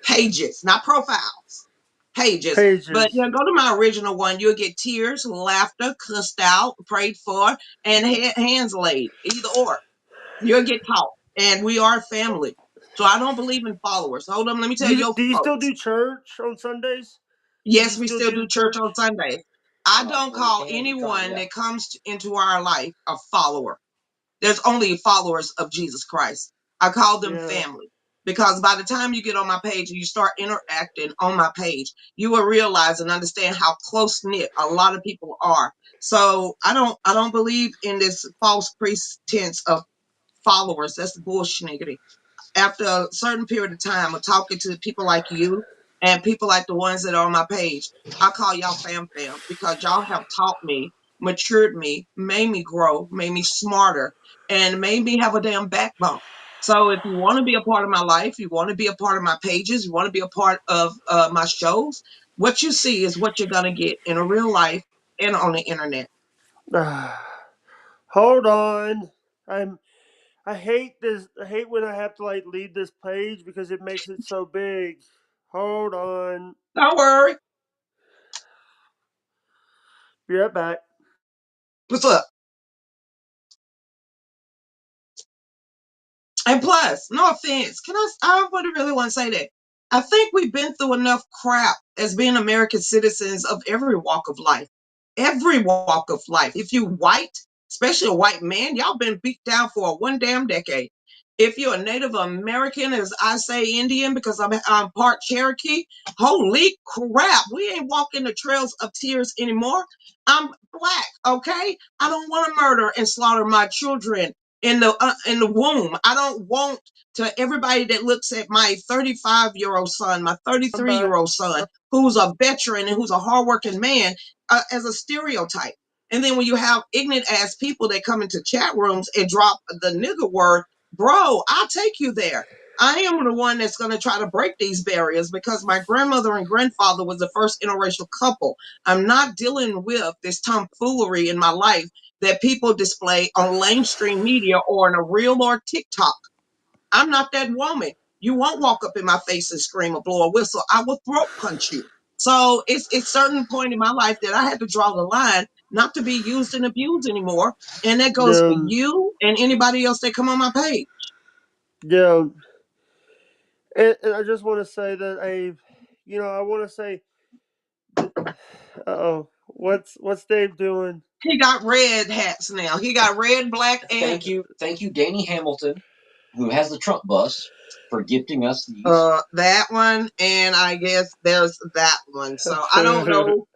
pages, not profiles, pages. But Pages. yeah, go to my original one. You'll get tears, laughter, cussed out, prayed for, and hands laid. Either or, you'll get taught. And we are family. So I don't believe in followers. Hold on, let me tell your Do you still folks. do church on Sundays? Do Yes, you we still still do do church church? on Sundays. I don't When we call can, we try. anyone Yeah. that comes into our life a follower. There's only followers of Jesus Christ. I call them Yeah. family because by the time you get on my page and you start interacting on my page, you will realize and understand how close knit a lot of people are. So I don't believe in this false pretense of followers. That's bullshit. After a certain period of time of talking to people like you and people like the ones that are on my page, I call y'all fam because y'all have taught me matured me, made me grow, made me smarter, and made me have a damn backbone. So if you want to be a part of my life, you want to be a part of my pages, you want to be a part of my shows, what you see is what you're going to get in a real life and on the internet. Hold on. I'm. I hate this. I hate when I have to like leave this page because it makes it so big. Hold on. Don't worry. Be right back. What's up? And plus, no offense, I would really want to say that. I think we've been through enough crap as being American citizens of every walk of life. Every walk of life. If you white, especially a white man, y'all been beat down for one damn decade. If you're a Native American, as I say Indian because I'm part Cherokee, holy crap, we ain't walking the trails of tears anymore. I'm black, okay? I don't want to murder and slaughter my children in the womb. I don't want to everybody that looks at my 35-year-old son, my I'm 33 back. year old son, who's a veteran and who's a hardworking man, as a stereotype. And then when you have ignorant ass people that come into chat rooms and drop the nigger word, bro, I'll take you there. I am the one that's going to try to break these barriers because my grandmother and grandfather was the first interracial couple. I'm not dealing with this tomfoolery in my life that people display on mainstream media or in a reel or TikTok. I'm not that woman. You won't walk up in my face and scream or blow a whistle. I will throat punch you. So it's certain point in my life that I had to draw the line not to be used and abused anymore. And that goes for Yeah. you and anybody else that come on my page. Yeah. And I just want to say that I want to say that. Oh, what's Dave doing? He got red hats now. He got red, black, and Thank you, Danny Hamilton, who has the Trump bus, for gifting us these. that one, and I guess there's that one. So I don't know.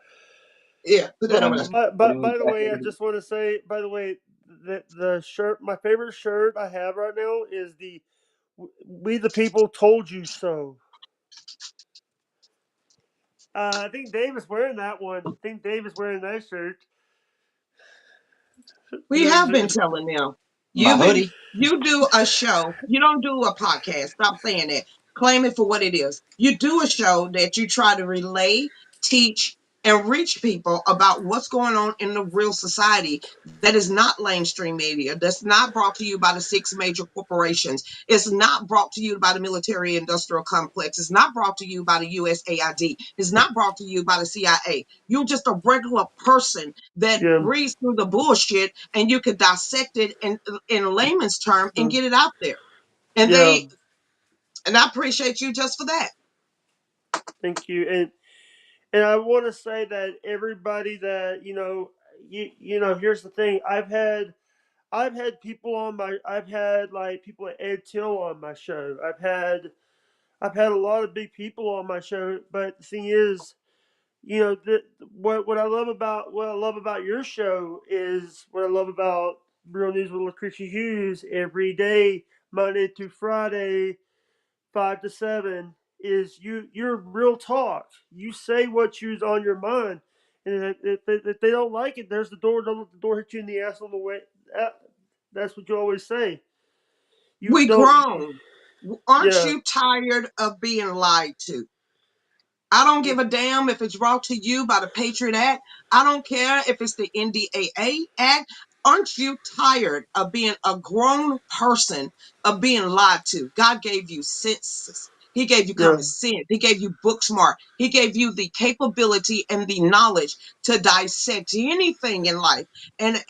Yeah, put that And I'm over there. just But putting these by the back way, I over here. just want to say, by the way, the shirt, my favorite shirt I have right now is the "We the People Told You So." I think Dave is wearing that one. I think Dave is wearing that shirt. We have been telling them. My hoodie. You do a show. You don't do a podcast. Stop saying that. Claim it for what it is. You do a show that you try to relay, teach, and reach people about what's going on in the real society that is not mainstream media, that's not brought to you by the six major corporations. It's not brought to you by the military industrial complex. It's not brought to you by the USAID. It's not brought to you by the CIA. You're just a regular person that Yeah, reads through the bullshit and you could dissect it in layman's term and yeah, get it out there. And yeah. I appreciate you just for that. Thank you. And I want to say that everybody that here's the thing. I've had people on my. I've had like people like Ed Till on my show. I've had a lot of big people on my show. But the thing is, what I love about your show is what I love about Real News with Lucretia Hughes every day, Monday through Friday, 5 to 7. Is you're real talk. You say what you's on your mind, and if they don't like it, there's the door. Don't let the door hit you in the ass on the way. That's what you always say. You We don't. grown. Aren't Yeah. you tired of being lied to? I don't give a damn if it's brought to you by the Patriot Act. I don't care if it's the NDAA Act. Aren't you tired of being a grown person, of being lied to? God gave you senses. He gave you Yeah. common sense. He gave you book smart. He gave you the capability and the knowledge to dissect anything in life and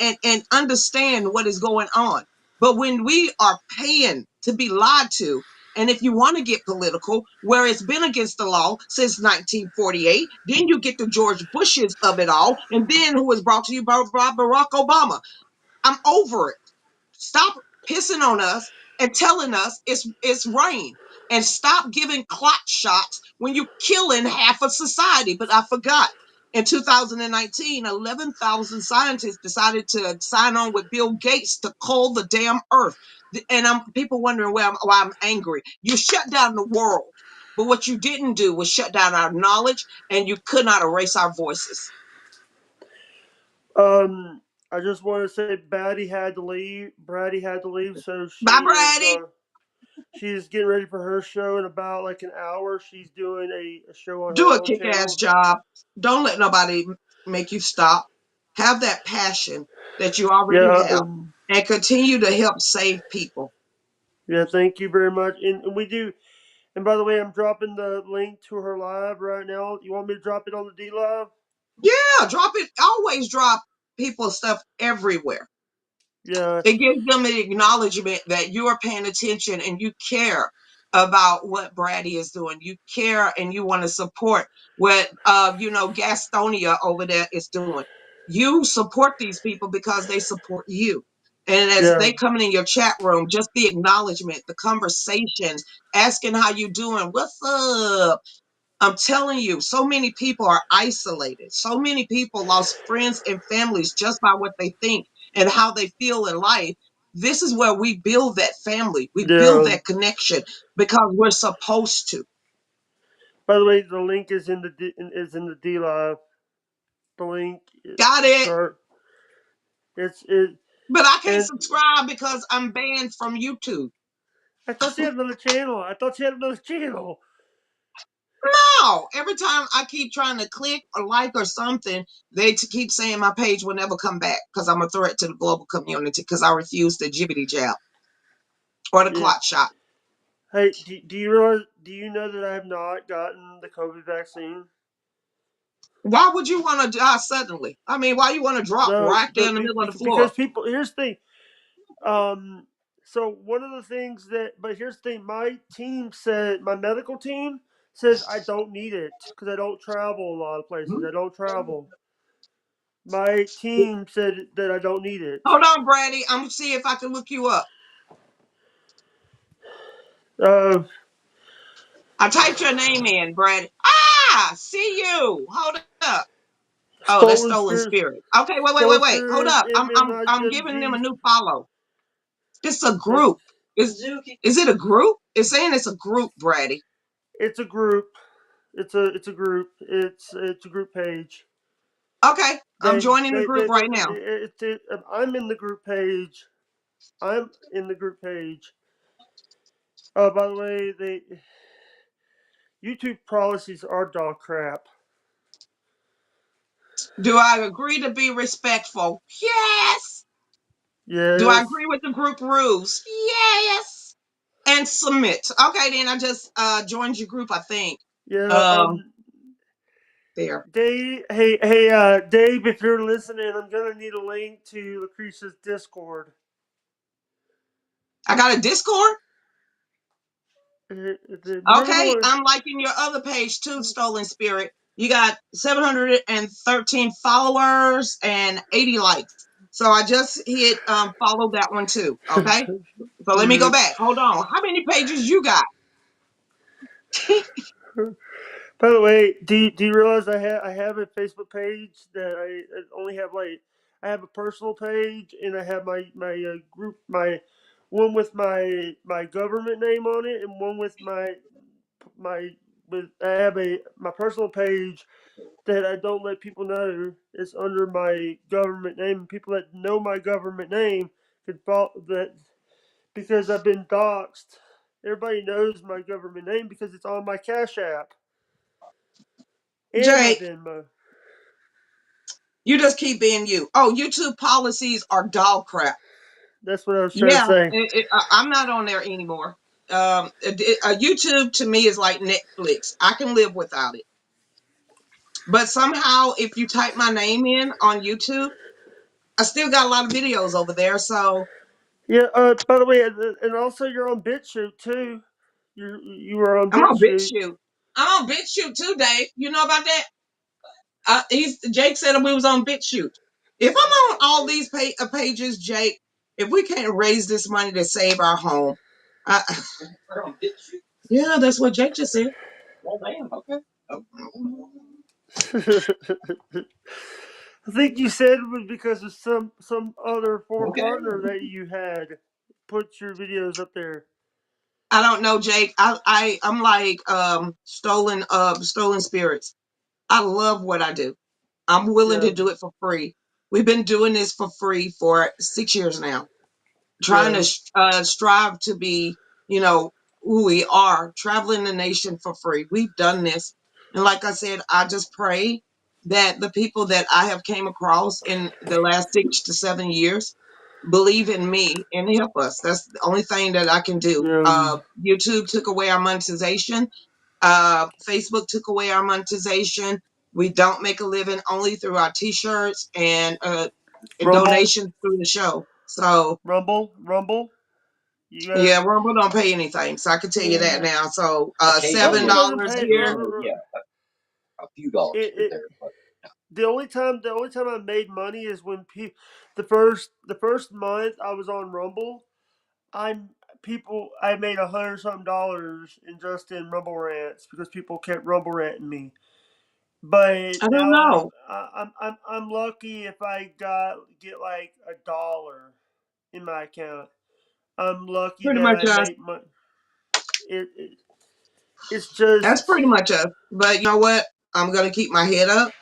understand what is going on. But when we are paying to be lied to, and if you want to get political, where it's been against the law since 1948, then you get the George Bushes of it all, and then who was brought to you by Barack Obama. I'm over it. Stop pissing on us and telling us it's rain. And stop giving clock shots when you're killing half of society. But I forgot. In 2019, 11,000 scientists decided to sign on with Bill Gates to coal the damn earth. And people wondering why I'm angry. You shut down the world. But what you didn't do was shut down our knowledge, and you could not erase our voices. I just want to say Batty had to leave. Bratty had to leave, so Bye, Brady. she's getting ready for her show in about like an hour. She's doing a show on Do her a own kick-ass channel. job. Don't let nobody make you stop. Have that passion that you already Yeah, have and continue to help save people. yeah. Thank you very much. And we do. And by the way, I'm dropping the link to her live right now. You want me to drop it on the D Live? Yeah, drop it. Always drop people's stuff everywhere. Yeah, It gives them an acknowledgement that you are paying attention and you care about what Brady is doing. You care and you want to support what Gastonia over there is doing. You support these people because they support you. And as yeah, they coming in your chat room, just the acknowledgement, the conversations, asking how you doing, what's up? I'm telling you, so many people are isolated. So many people lost friends and families just by what they think and how they feel in life. This is where we build that family. We build yeah. that connection because we're supposed to. By the way, the link is in the D Live. The link Got to it? her. It But I can't and subscribe because I'm banned from YouTube. I thought she had another channel. I thought she had another channel. No, every time I keep trying to click or like or something, they keep saying my page will never come back because I'm a threat to the global community because I refuse the jibbity jab or the Yeah. clot shot. Hey, do you realize? Do you know that I have not gotten the COVID vaccine? Why would you want to die suddenly? I mean, why you want to drop No, right there in the middle of the floor? because people. Here's the thing. Um, so one of the things but here's the thing. My team said, my medical team says I don't need it because I don't travel a lot of places. I don't travel. My team said that I don't need it. Hold on, Brady. I'm gonna see if I can look you up. Uh, I typed your name in, Brady. See you. Hold up. Oh, that's stolen stolen spirit, spirit. Okay, wait, wait, stolen wait, wait. Hold spirit, up. I'm I'm I'm giving them a MMIGMG. new follow. It's a That's group. Is it a group? It's saying it's a group, Brady. it's a group. It's a group. It's a group page. Okay, I'm joining the group right now. I'm in the group page. I'm in the group page. By the way, they YouTube policies are dog crap. Do I agree to be respectful? Yes. Do I Yes. agree with the group rules? Yes. And submit. Okay, then I just joined your group, I think. Yeah. Um, there. Dave. Dave. If you're listening, I'm gonna need a link to Lucretia's Discord. I got a Discord. Remember the Okay, one? I'm liking your other page too, Stolen Spirit. You got 713 followers and 80 likes. So I just hit follow that one too. Okay. So let me go back. Hold on. How many pages you got? By the way, do you realize I have a Facebook page that I only have like I have a personal page and I have my group my one with my government name on it and one with my with I have a my personal page that I don't let people know is under my government name. People that know my government name can follow that because I've been doxxed. Everybody knows my government name because it's on my Cash App and my Jake, Venmo. you just keep being you. Oh, YouTube policies are dog crap. That's what I was trying to Yeah, say. I'm not on there anymore. YouTube to me is like Netflix. I can live without it. But somehow, if you type my name in on YouTube, I still got a lot of videos over there. So Yeah. By the way, and also you're on BitChute too. You were on I'm on BitChute. BitChute. I'm on BitChute too, Dave. You know about that? Jake said we was on BitChute. If I'm on all these pages, Jake, if we can't raise this money to save our home, I, yeah, that's what Jake just said. Well, damn. Okay. Oh, I think you said it was because of some other foreign okay. partner that you had put your videos up there. I don't know, Jake. I'm like stolen spirits. I love what I do. I'm willing Yeah. to do it for free. We've been doing this for free for 6 years now, trying Yeah. to strive to be, you know, who we are, traveling the nation for free. We've done this. And like I said, I just pray that the people that I have came across in the last 6 to 7 years believe in me and help us. That's the only thing that I can do. Yeah. YouTube took away our monetization. Facebook took away our monetization. We don't make a living only through our t-shirts and Rumble. donations through the show. So Rumble. You yeah, guys. Rumble don't pay anything, so I can tell you that Yeah. now. So seven Rumble Occasionally, doesn't dollars pay. here. occasionally, yeah, a few dollars It, here it there, but the only time I made money is when the first month I was on Rumble. I made $100 something dollars in just in Rumble rants because people kept Rumble ranting me. But I don't now know. I'm lucky if I get like $1 in my account. I'm lucky Pretty that much I us. make money. It it's That's just pretty much us. But you know what? I'm gonna keep my head up.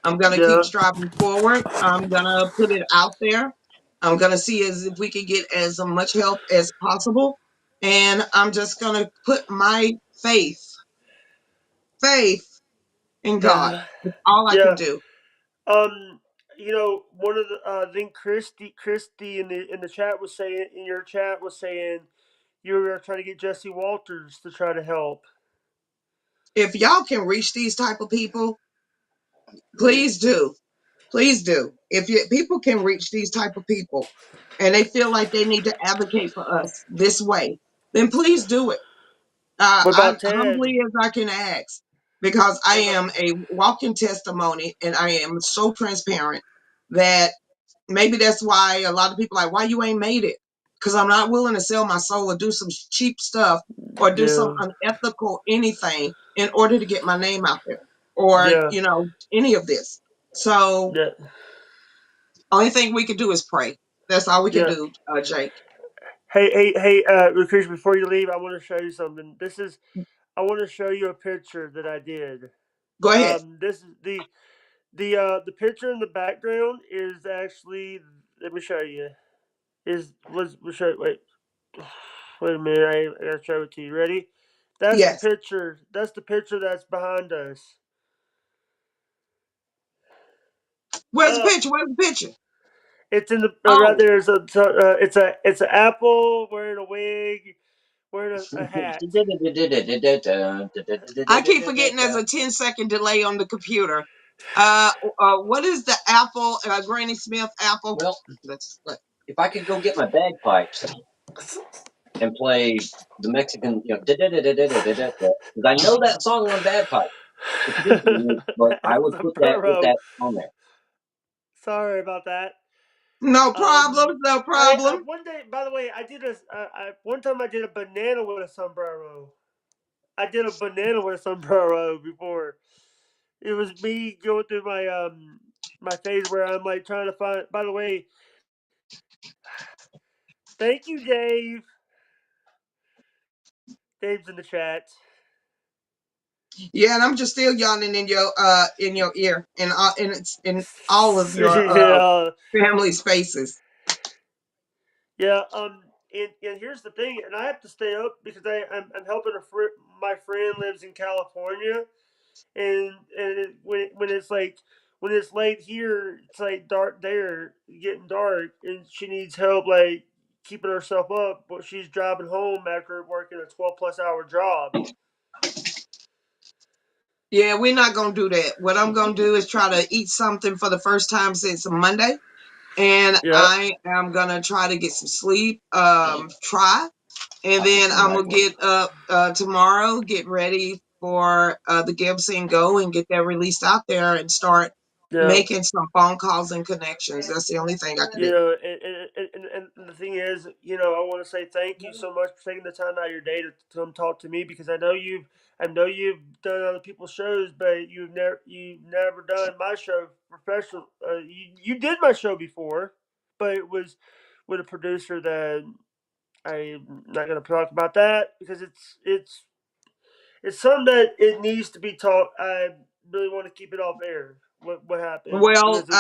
I'm gonna keep yeah. striving forward. I'm gonna put it out there. I'm gonna see as if we can get as much help as possible. And I'm just gonna put my faith in God. Yeah. That's all I can Yeah. do. Um, one of the then Christy in the chat was saying in your chat was saying you were trying to get Jesse Walters to try to help. If y'all can reach these type of people, please do. Please do. If people can reach these type of people and they feel like they need to advocate for us this way, then please do it. What I about Ted? humbly as I can ask, because I What about am a walking testimony and I am so transparent that maybe that's why a lot of people are like, why you ain't made it? Because I'm not willing to sell my soul or do some cheap stuff or do some yeah, unethical anything in order to get my name out there or, yeah, any of this. So yeah, only thing we can do is pray. That's all we can yeah. do, Jake. Hey, Lucretia, before you leave, I want to show you something. I want to show you a picture that I did. Go ahead. This is the picture in the background is actually. Let me show you. Was show wait. Wait a minute, I gotta show it to you. Ready? That's the Yes. picture. That's the picture that's behind us. Where's the Up. picture? Where's the picture? It's in the right Oh, there. It's an apple wearing a wig, wearing a hat. I keep forgetting there's a 10-second delay on the computer. What is the Apple, Granny Smith Apple? well, Let's look. if I could go get my bagpipes and play the Mexican, because I know that song on bagpipe. It's different, but I It's would a put that burro. on there. Sorry about that. No Um, problem. No I problem. one day, by the way, one time I did a banana with a sombrero. I did a banana with a sombrero before. It was me going through my phase where I'm like trying to find. By the way, thank you, Dave. Dave's in the chat. Yeah, and I'm just still yawning in your ear and it's in all of your Yeah, family's faces. yeah. And here's the thing, and I have to stay up because I'm helping my friend lives in California, when it's late here, it's like dark there, getting dark, and she needs help like keeping herself up, but she's driving home after working a 12-plus hour job. Yeah, we're not gonna do that. What I'm gonna do is try to eat something for the first time since Monday, and Yep, I am gonna try to get some sleep. Try, and I'll then come I'm back gonna with get up tomorrow, get ready for the Gibson Go and get that released out there and start yep. making some phone calls and connections. That's the only thing I can do. And the thing is, I want to say thank you so much for taking the time out of your day to come talk to me because I know you've done other people's shows, but you've never done my show professional. You did my show before, but it was with a producer that I'm not gonna talk about that because it's something that it needs to be taught. I really want to keep it off air. what happened? Well, Because it's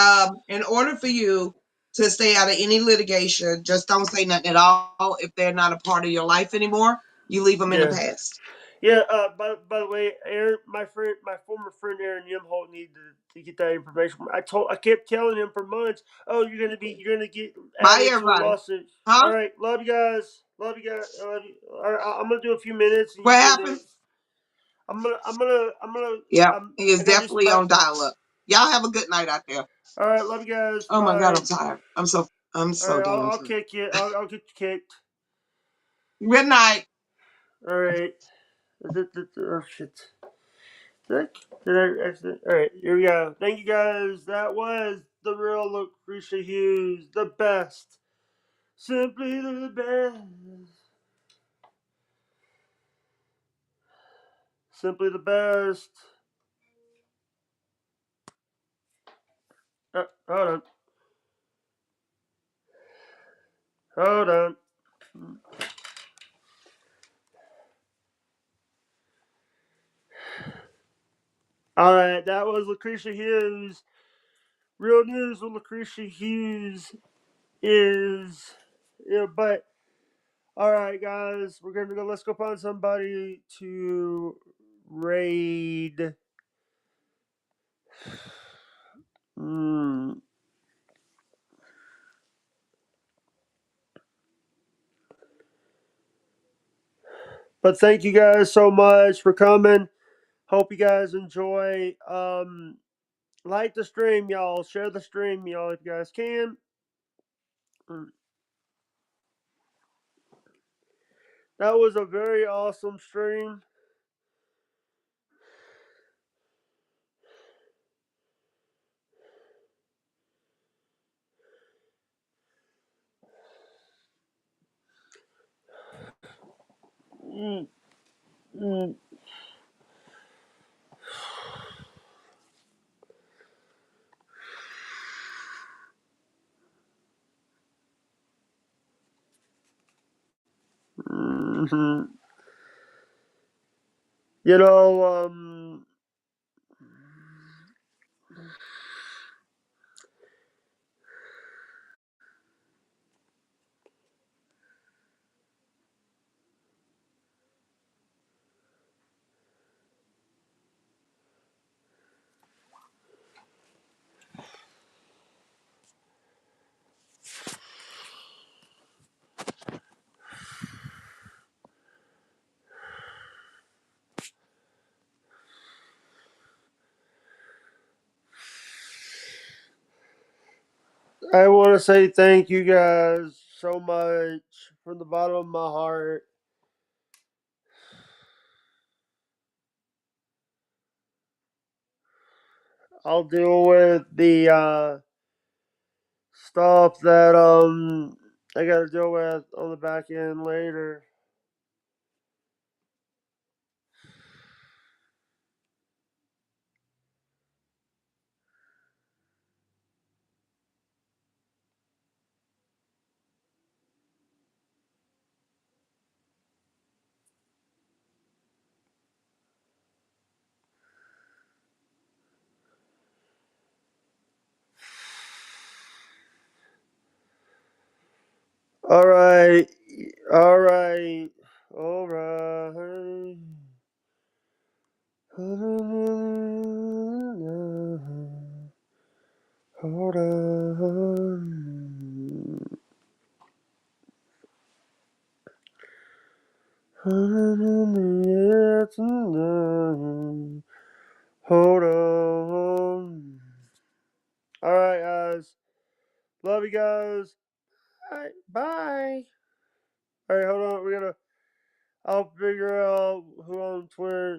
in order for you to stay out of any litigation, just don't say nothing at all. If they're not a part of your life anymore, you leave them in the yeah. past. Yeah, by the way, Aaron, my former friend Aaron Yimholt needed to get that information. I kept telling him for months, oh, you're gonna get Bye, added to a everybody. lawsuit. All Huh? right, love you guys, love you. All right, I'm gonna do a few minutes, and What you can. happened? Yep, he I is gotta do some definitely back. on dial up. Y'all have a good night out there. All right, love you guys. Oh my God, Bye. I'm tired. I'm All so right, done I'll tired. kick you. I'll get you kicked. Good night. All right. Oh shit. Did I accident? All right, here we go. Thank you guys. That was the real Lucretia Hughes, the best, simply the best, simply the best. Hold on, hold on. All right, that was Lucretia Hughes. Real news with Lucretia Hughes is, but all right, guys, we're gonna go. Let's go find somebody to raid. Hmm. But thank you guys so much for coming. Hope you guys enjoy. Like the stream, y'all. Share the stream, y'all, if you guys can. That was a very awesome stream. Mm, mm. Mhm. You know, I want to say thank you guys so much from the bottom of my heart. I'll deal with the stuff that I got to deal with on the back end later. All right, all right, all right. Hold on. Hold on. All right, guys. Love you guys. All right, bye. All right, hold on. I'll figure out who on Twitter